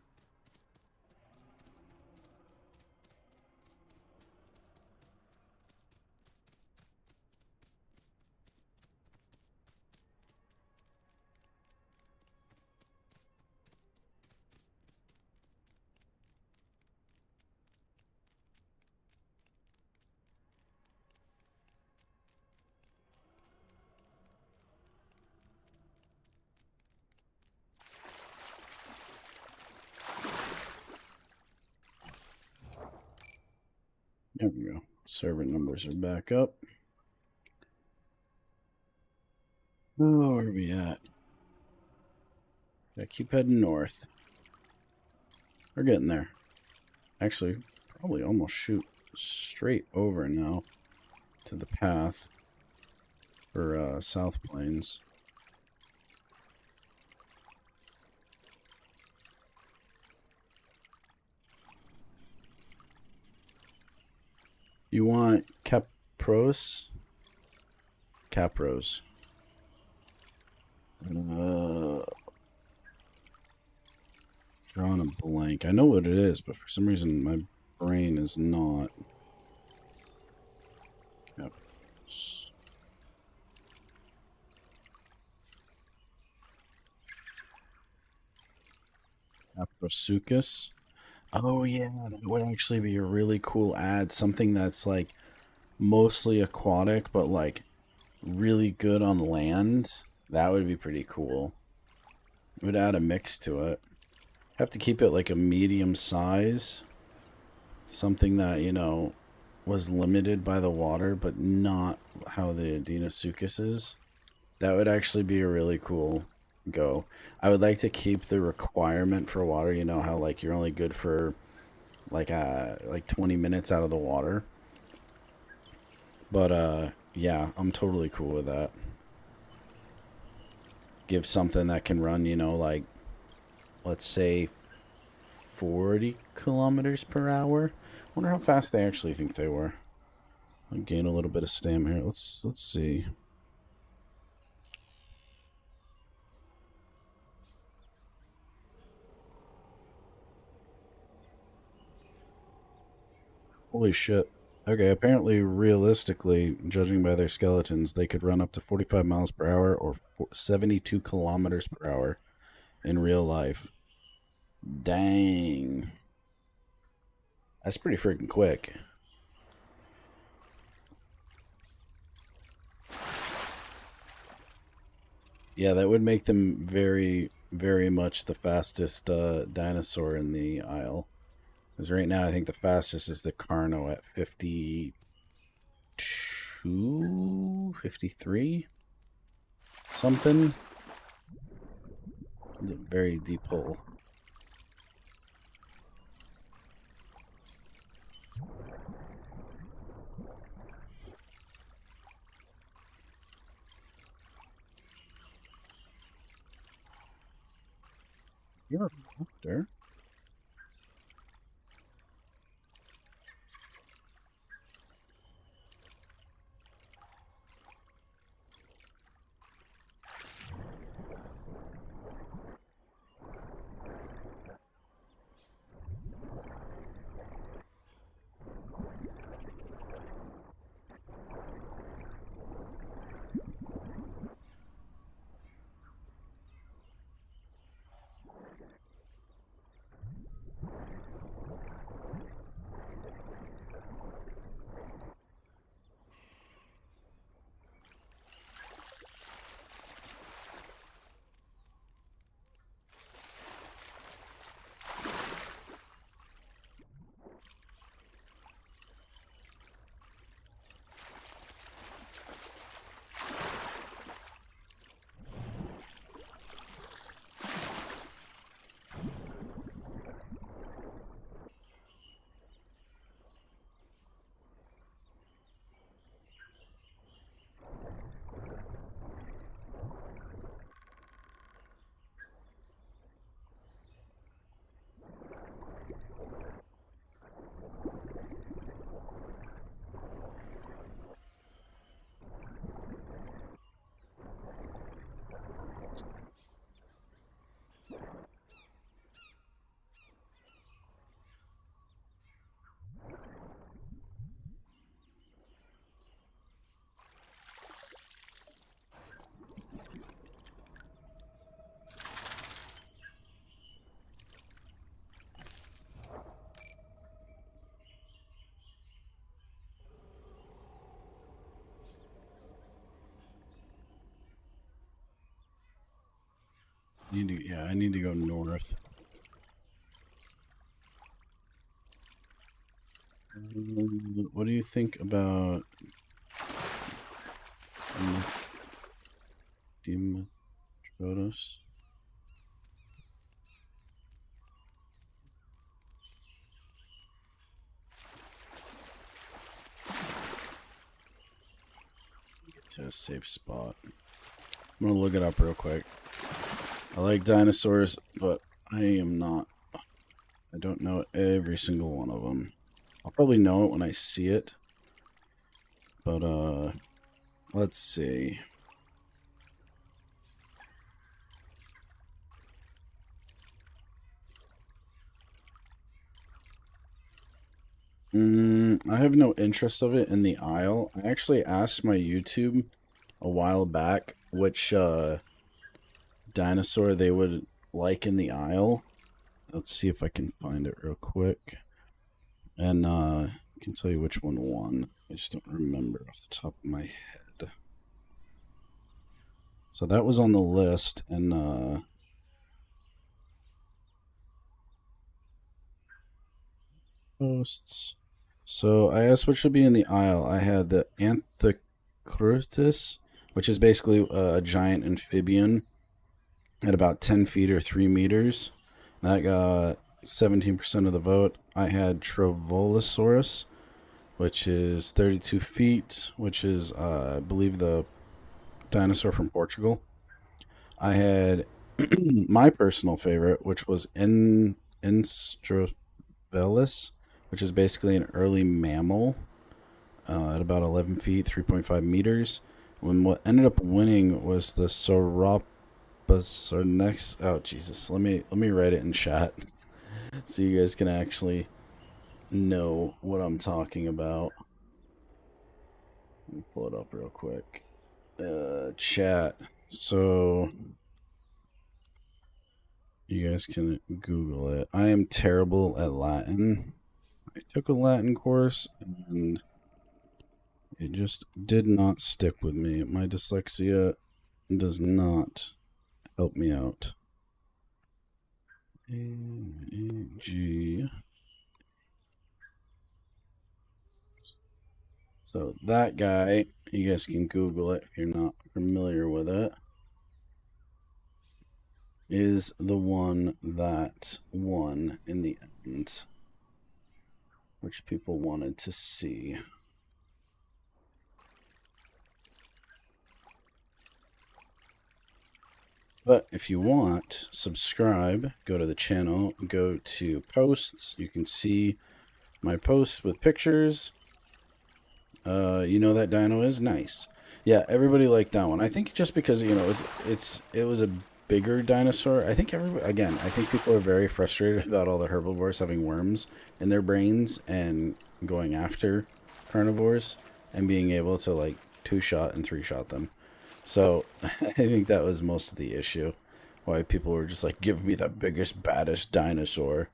Speaker 2: There we go. Server numbers are back up. Oh, where are we at? Gotta keep heading north. We're getting there. Actually, probably almost shoot straight over now to the path for South Plains. You want Capros? Capros. drawing a blank. I know what it is, but for some reason my brain is not. Aprosuchus. Oh yeah, that would actually be a really cool ad. Something that's like mostly aquatic, but like really good on land. That would be pretty cool. It would add a mix to it. Have to keep it like a medium size. Something that, you know, was limited by the water, but not how the Deinosuchus is. That would actually be a really cool go. I would like to keep the requirement for water, you know, how like you're only good for like 20 minutes out of the water. But yeah, I'm totally cool with that. Give something that can run, you know, like let's say 40 kilometers per hour. Wonder how fast they actually think they were. I'll gain a little bit of stamina here. Let's see. Holy shit. Okay, apparently, realistically, judging by their skeletons, they could run up to 45 miles per hour or 72 kilometers per hour in real life. Dang. That's pretty freaking quick. Yeah, that would make them very, very much the fastest dinosaur in the Isle. Because right now, I think the fastest is the Carno at 52, 53, something. It's a very deep hole. You're a doctor. I need to go north. What do you think about Demetrodos? Get to a safe spot. I'm gonna look it up real quick. I like dinosaurs, but I don't know every single one of them. I'll probably know it when I see it. But, let's see. I have no interest of it in the Isle. I actually asked my YouTube a while back which dinosaur they would like in the Isle. Let's see if I can find it real quick. And I can tell you which one won. I just don't remember off the top of my head. So that was on the list, and posts. So I asked what should be in the Isle. I had the Anthocrutus, which is basically a giant amphibian at about 10 feet or 3 meters. That got 17% of the vote. I had Trovolosaurus, which is 32 feet, which is, I believe, the dinosaur from Portugal. I had my personal favorite, which was Instrovelus, which is basically an early mammal at about 11 feet, 3.5 meters. When what ended up winning was the Sauroposearnex. Oh Jesus! Let me write it in chat so you guys can actually know what I'm talking about. Let me pull it up real quick. Chat. So you guys can Google it. I am terrible at Latin. I took a Latin course and it just did not stick with me. My dyslexia does not help me out. A-G. So that guy, you guys can Google it if you're not familiar with it, is the one that won in the end, which people wanted to see. But if you want, subscribe, go to the channel, go to posts. You can see my posts with pictures. You know that dino is nice. Yeah, everybody liked that one. I think just because, you know, it was a bigger dinosaur. I think I think people are very frustrated about all the herbivores having worms in their brains and going after carnivores and being able to like 2-shot and 3-shot them. So I think that was most of the issue. Why people were just like, give me the biggest, baddest dinosaur.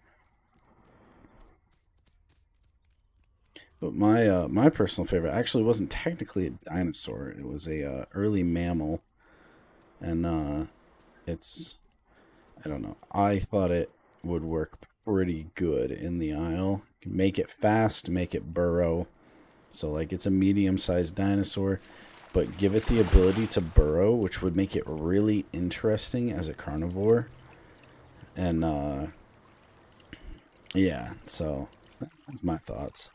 Speaker 2: But my personal favorite actually wasn't technically a dinosaur. It was a early mammal, and it's, I don't know. I thought it would work pretty good in the Isle. Make it fast, make it burrow. So like it's a medium-sized dinosaur, but give it the ability to burrow, which would make it really interesting as a carnivore. And yeah, so that's my thoughts.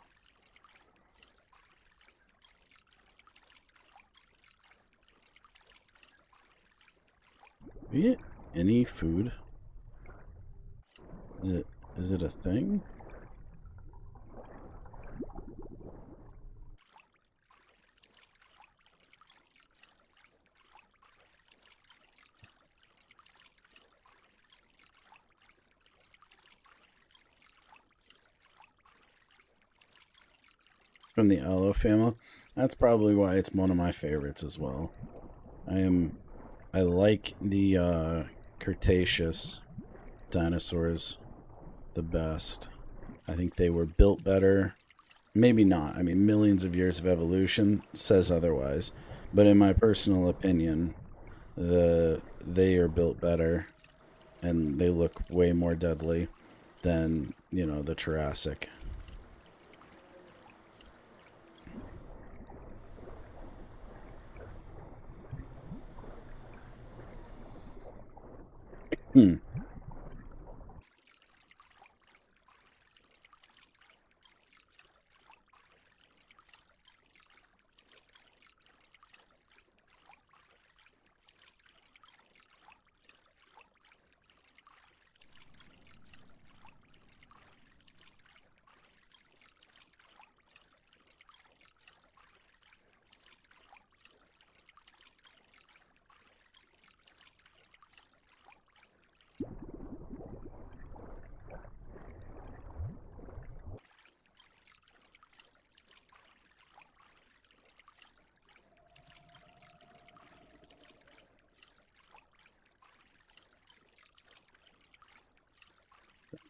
Speaker 2: Be it any food? Is it a thing? It's from the Allophama. That's probably why it's one of my favorites as well. I like the Cretaceous dinosaurs the best. I think they were built better. Maybe not. I mean, millions of years of evolution says otherwise. But in my personal opinion, they are built better and they look way more deadly than, you know, the Jurassic.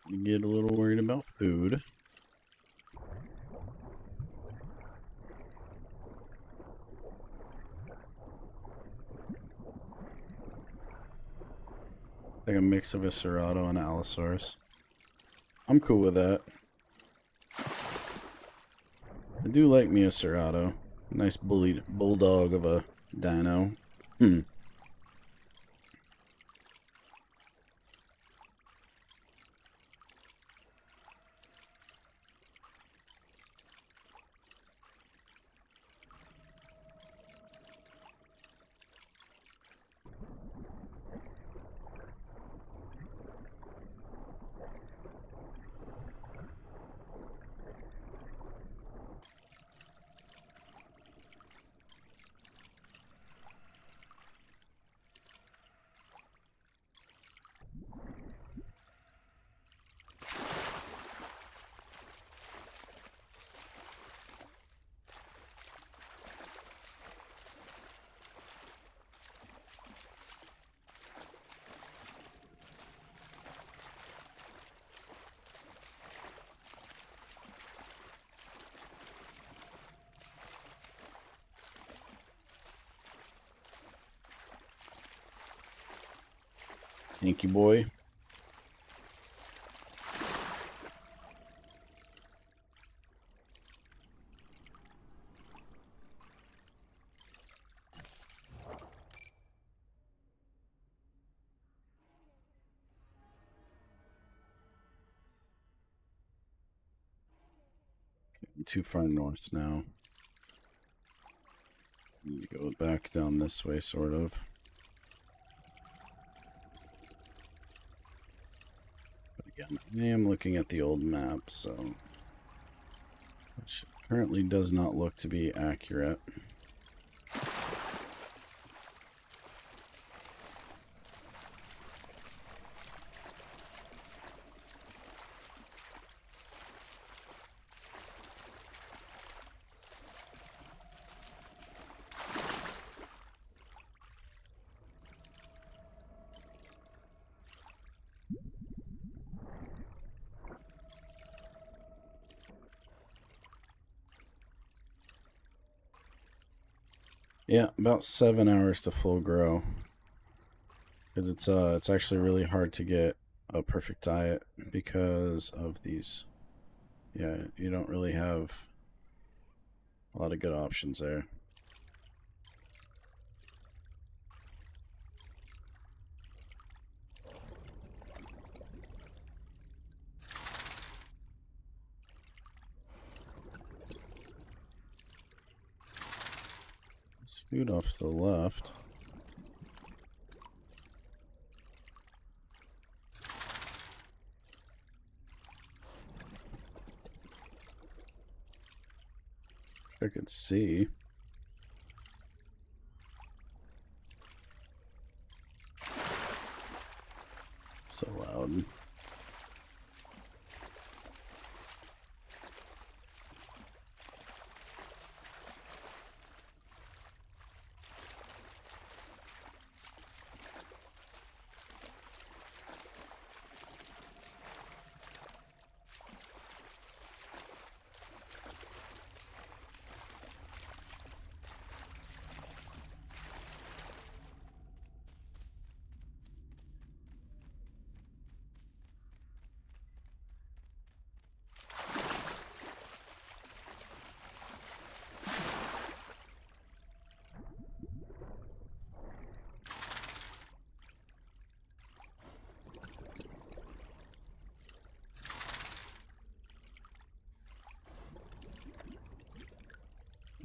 Speaker 2: to get a little worried about food. It's like a mix of a Serato and an Allosaurus. I'm cool with that. I do like me a Serato. Nice bulldog of a dino. Thank you, boy. Getting too far north now. Need to go back down this way, sort of. Again, I am looking at the old map, so which currently does not look to be accurate. Yeah, about 7 hours to full grow. Because it's actually really hard to get a perfect diet because of these. Yeah, you don't really have a lot of good options there. There's food off to the left. I could see. So loud.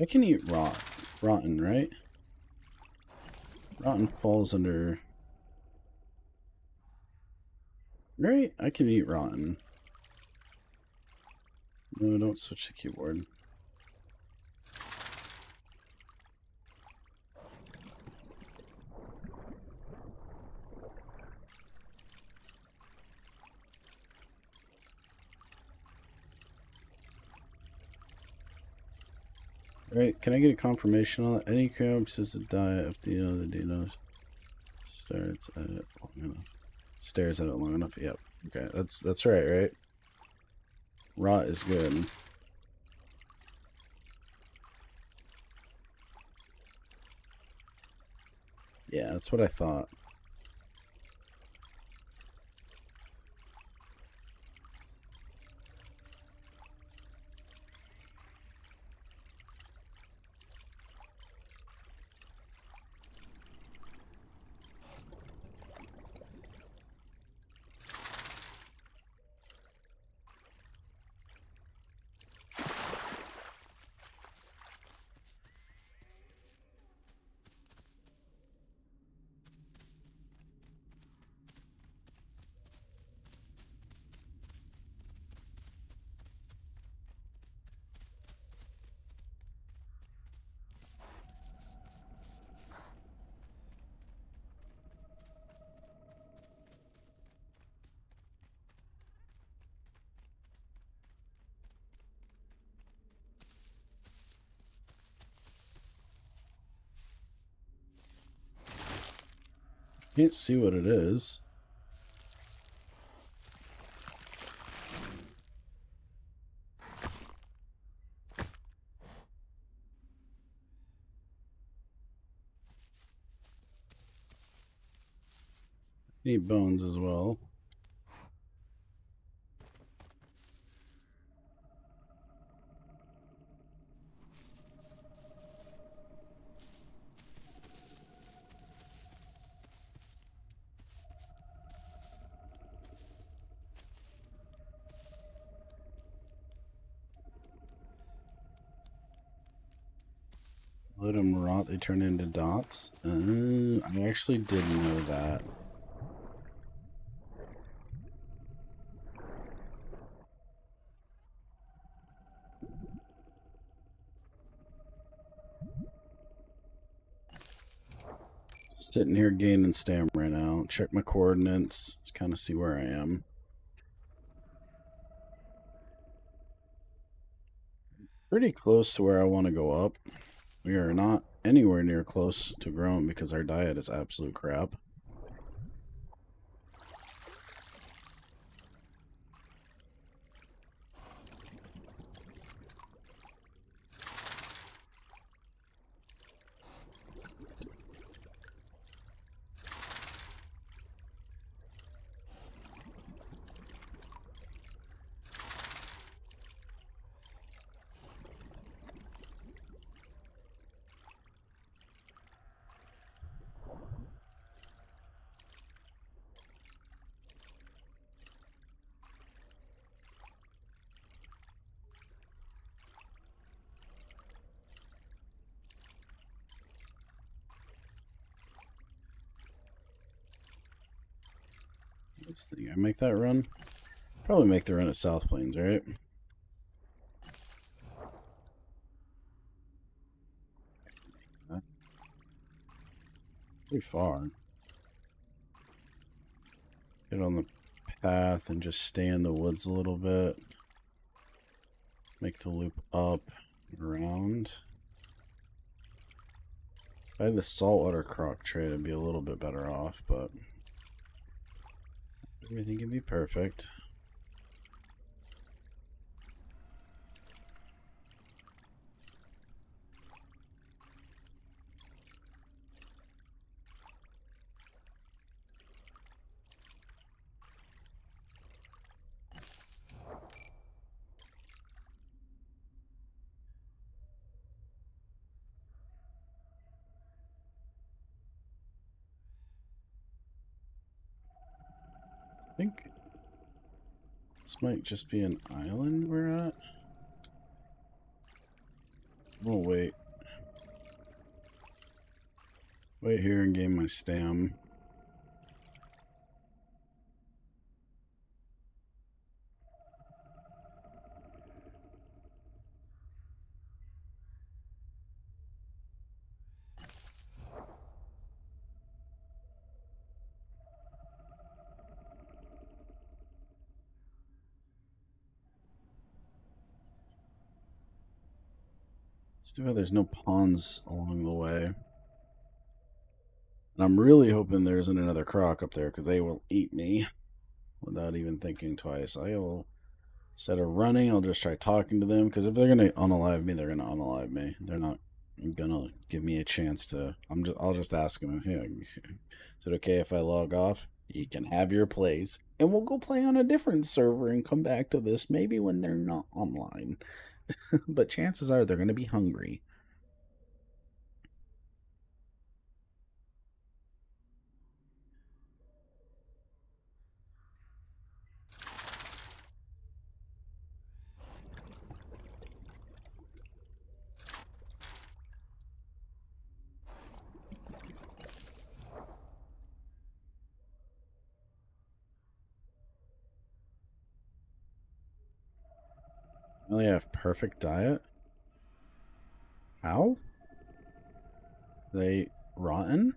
Speaker 2: I can eat rotten, right? Rotten falls under... Right? I can eat rotten. No, don't switch the keyboard. Right, can I get a confirmation on that? Any crabs is a diet if the dinos stares at it long enough. Stares at it long enough, yep. Okay, that's right? Rot is good. Yeah, that's what I thought. Can't see what it is. Need bones as well. Let them rot, they turn into dots. I actually didn't know that. Sitting here gaining stamina right now. Check my coordinates. Let's kind of see where I am. Pretty close to where I want to go up. We are not anywhere near close to growing because our diet is absolute crap. This thing, I make that run? Probably make the run at South Plains, right? Pretty far. Get on the path and just stay in the woods a little bit. Make the loop up and around. If I had the saltwater croc trade, I'd be a little bit better off, but everything can be perfect. I think this might just be an island we're at. We'll wait. Wait here and gain my stam. It's too bad there's no ponds along the way. And I'm really hoping there isn't another croc up there because they will eat me. without even thinking twice. I'll, instead of running, I'll just try talking to them, because if they're gonna unalive me, they're gonna unalive me. They're not gonna give me a chance to. I'll just ask them, hey, is it okay if I log off? You can have your plays, and we'll go play on a different server and come back to this maybe when they're not online. But chances are they're gonna be hungry. Really have perfect diet? How? They rotten?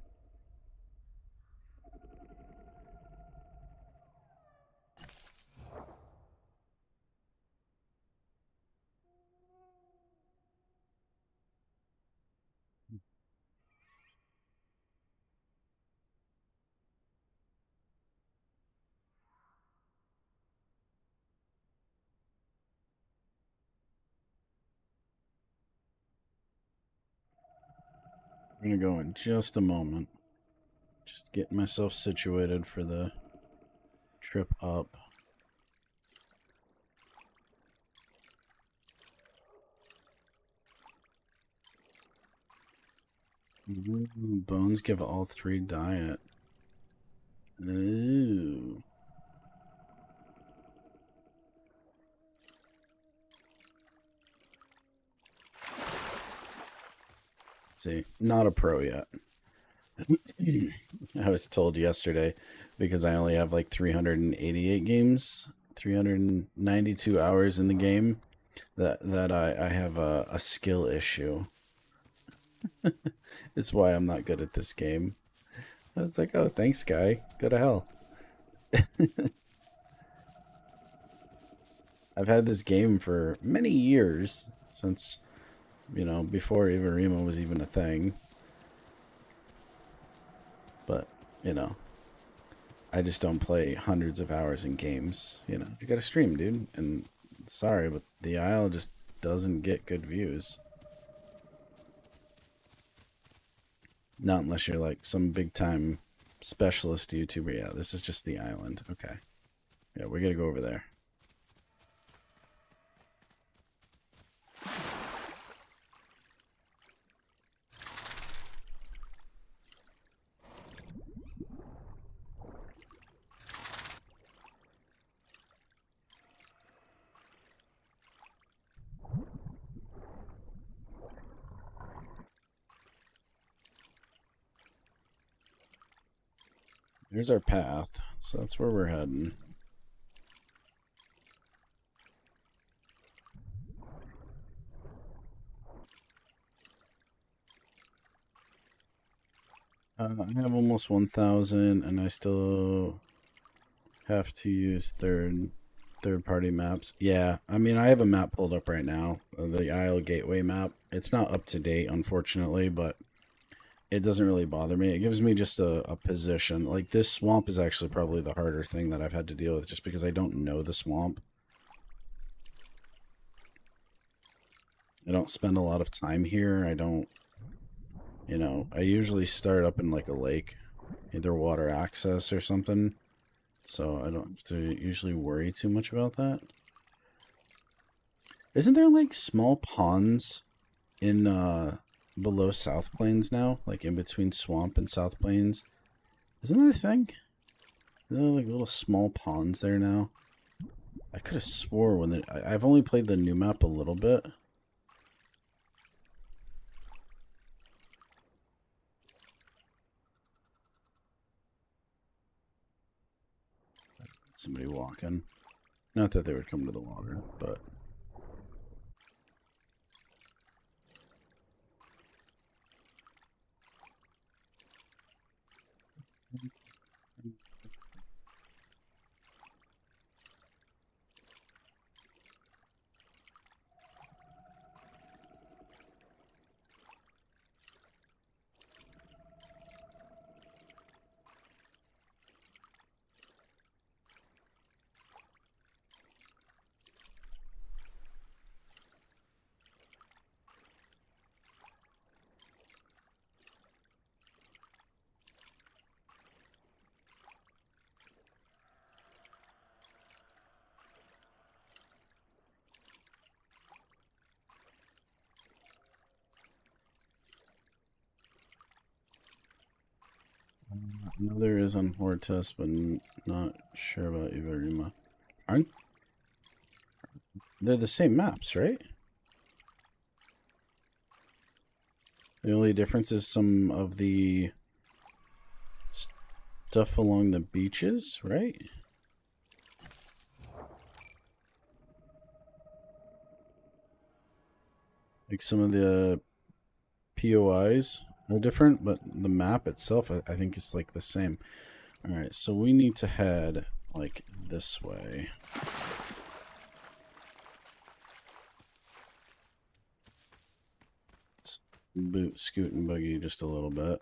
Speaker 2: I'm gonna go in just a moment. Just getting myself situated for the trip up. Ooh, bones give all 3 diet. Ooh. See, not a pro yet. I was told yesterday, because I only have like 388 games, 392 hours in the game, that I have a skill issue. It's why I'm not good at this game. I was like, oh, thanks, guy. Go to hell. I've had this game for many years, since, before Ivarima was even a thing. But, I just don't play hundreds of hours in games. You gotta stream, dude. And sorry, but the Isle just doesn't get good views. Not unless you're like some big time specialist YouTuber. Yeah, this is just the island. Okay. Yeah, we gotta go over there. Here's our path, so that's where we're heading. I have almost 1,000, and I still have to use third-party maps. Yeah, I mean, I have a map pulled up right now, the Isle Gateway map. It's not up to date, unfortunately, but it doesn't really bother me. It gives me just a position. Like, this swamp is actually probably the harder thing that I've had to deal with, just because I don't know the swamp. I don't spend a lot of time here. I don't, I usually start up in like a lake, either water access or something. So I don't have to usually worry too much about that. Isn't there like small ponds in below South Plains now? Like in between Swamp and South Plains? Isn't that a thing? Are there like little small ponds there now? I could have swore when I've only played the new map a little bit. Somebody walking. Not that they would come to the water, but... I know there is on Hortus, but not sure about Ibarima. Aren't they're the same maps, right? The only difference is some of the stuff along the beaches, right? Like some of the POIs are different, but the map itself, I think, is like the same. All right, so we need to head like this way. Let's boot, scoot, and buggy just a little bit.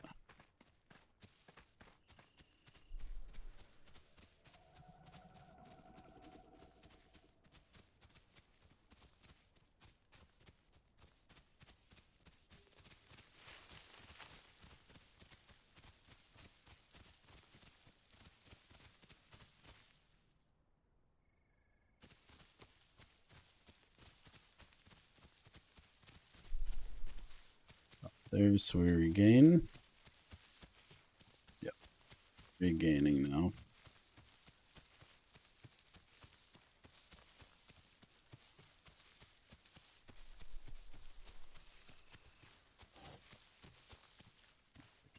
Speaker 2: There's, so we regain. Yep, regaining now.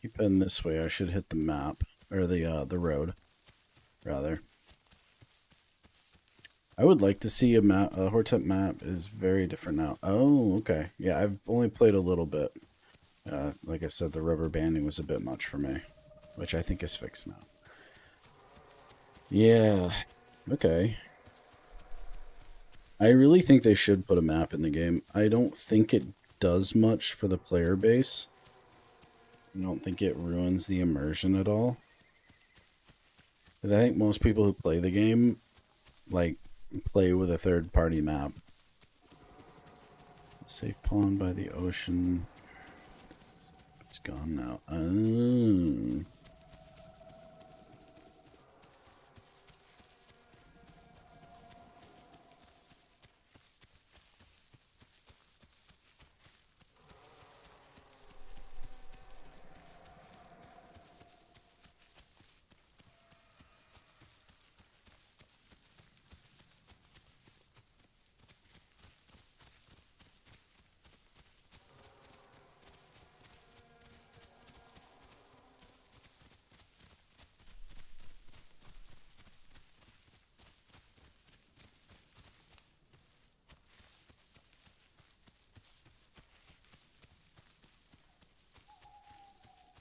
Speaker 2: Keep heading this way. I should hit the map, or the road, rather. I would like to see a map. A Hortep map is very different now. Oh, okay. Yeah, I've only played a little bit. Like I said, the rubber banding was a bit much for me, which I think is fixed now. Yeah. Okay. I really think they should put a map in the game. I don't think it does much for the player base. I don't think it ruins the immersion at all. Because I think most people who play the game, like, play with a third-party map. Safe pond by the ocean. It's gone now. Oh.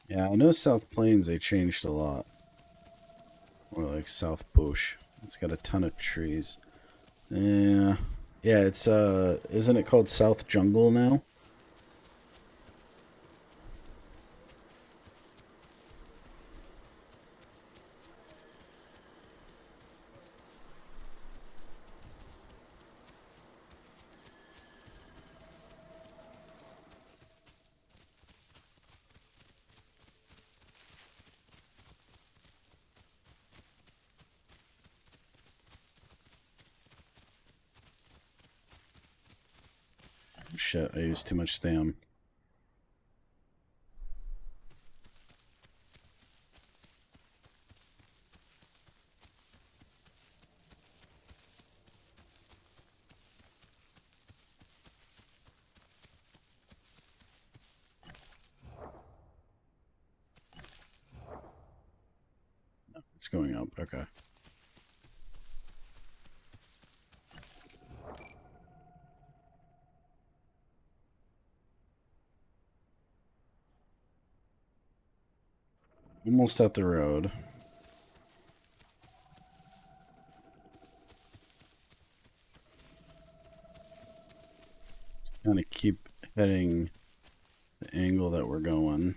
Speaker 2: Yeah, I know South Plains, they changed a lot. Or like South Bush. It's got a ton of trees. Yeah. Yeah, it's isn't it called South Jungle now? Shit, I used too much stam. It's going up, okay. Almost at the road. Kind of keep heading the angle that we're going.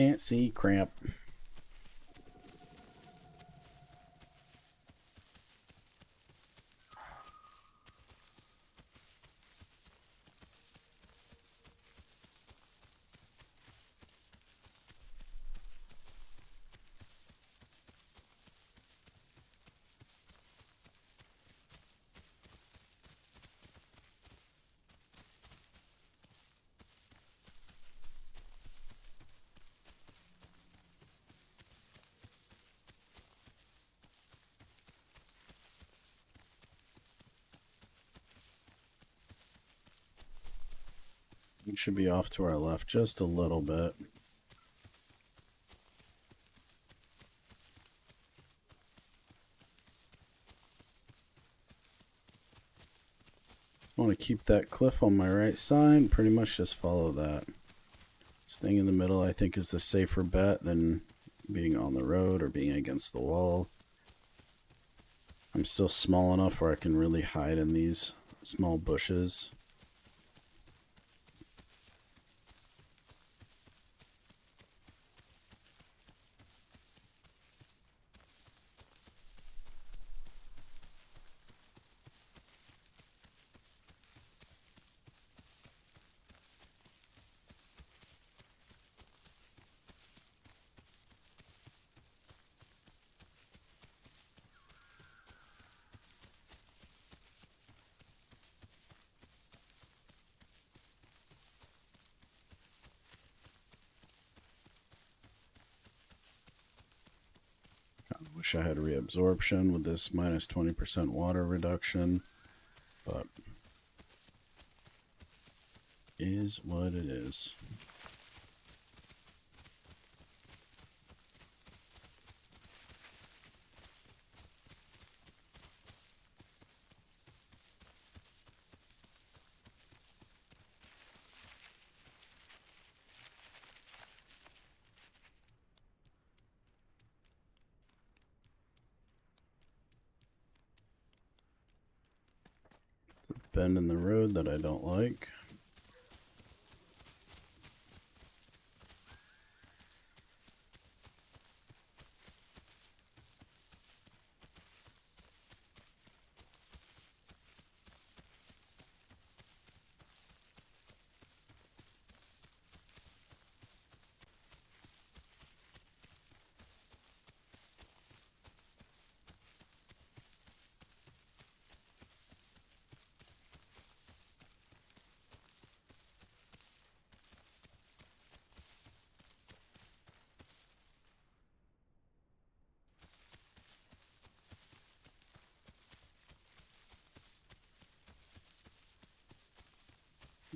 Speaker 2: Can't see crap. We should be off to our left just a little bit. I want to keep that cliff on my right side. Pretty much just follow that. Staying in the middle, I think, is the safer bet than being on the road or being against the wall. I'm still small enough where I can really hide in these small bushes. Wish I had reabsorption with this minus 20% water reduction, but is what it is. Bend in the road that I don't like.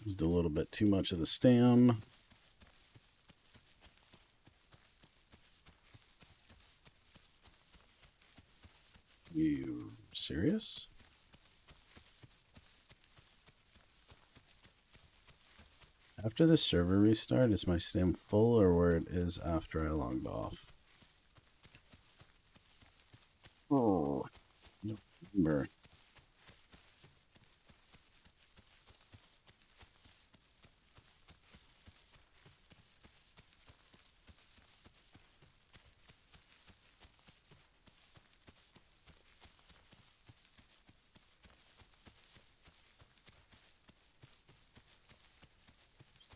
Speaker 2: Used a little bit too much of the stem. You serious? After the server restart, is my stem full or where it is after I logged off? Oh, November.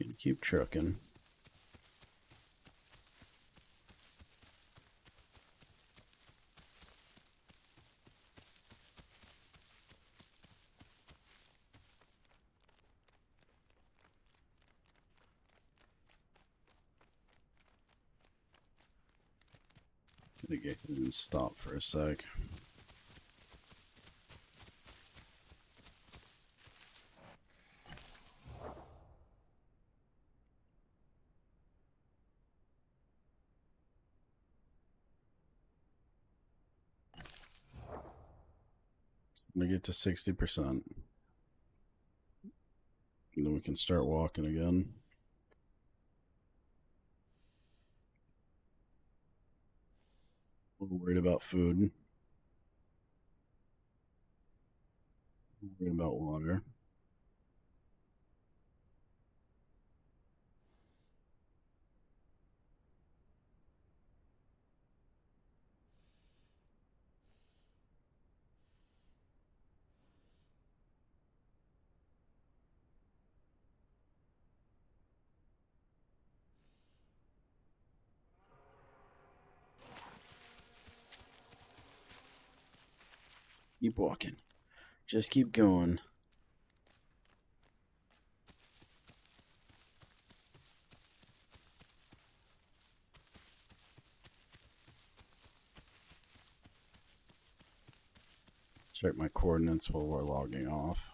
Speaker 2: Gonna keep trucking. Gonna get and stop for a sec. I'm gonna get to 60%. And then we can start walking again. A little worried about food. Worried about water. Keep walking. Just keep going. Check my coordinates while we're logging off.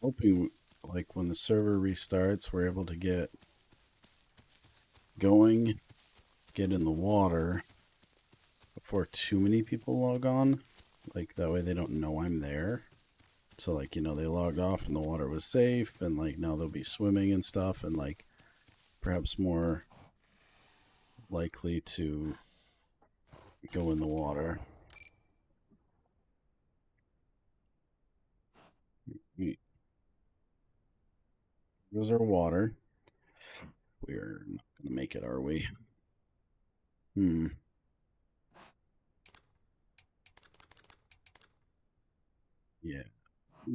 Speaker 2: Hoping, like, when the server restarts, we're able to get going, get in the water before too many people log on. Like, that way they don't know I'm there. So, like, you know, they logged off and the water was safe, and, like, now they'll be swimming and stuff, and, like, perhaps more likely to go in the water. There's our water. We're not going to make it, are we? Yeah.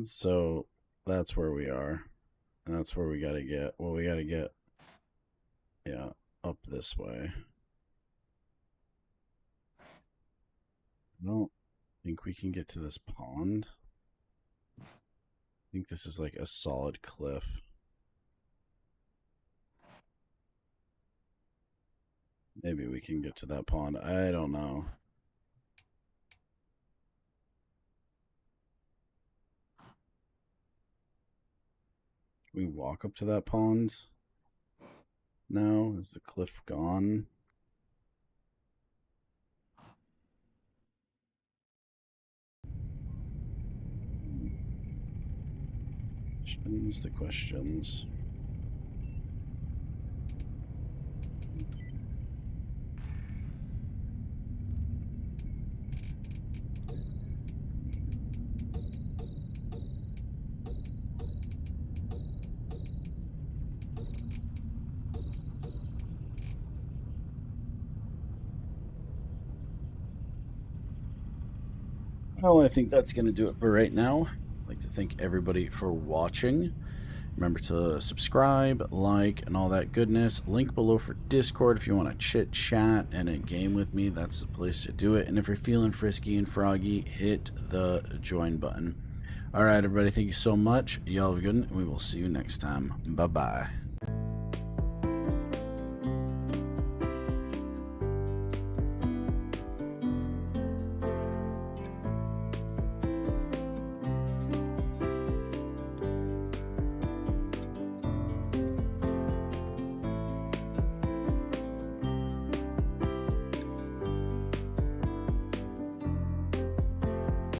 Speaker 2: So that's where we are. And that's where we got to get. Well, we got to get, yeah, up this way. I don't think we can get to this pond. I think this is like a solid cliff. Maybe we can get to that pond. I don't know. Can we walk up to that pond? No? Is the cliff gone? Questions, the questions. Well, I think that's going to do it for right now. I'd like to thank everybody for watching. Remember to subscribe, like, and all that goodness. Link below for Discord if you want to chit chat and a game with me. That's the place to do it. And if you're feeling frisky and froggy, hit the join button. All right, everybody. Thank you so much. Y'all have a good one, and we will see you next time. Bye-bye.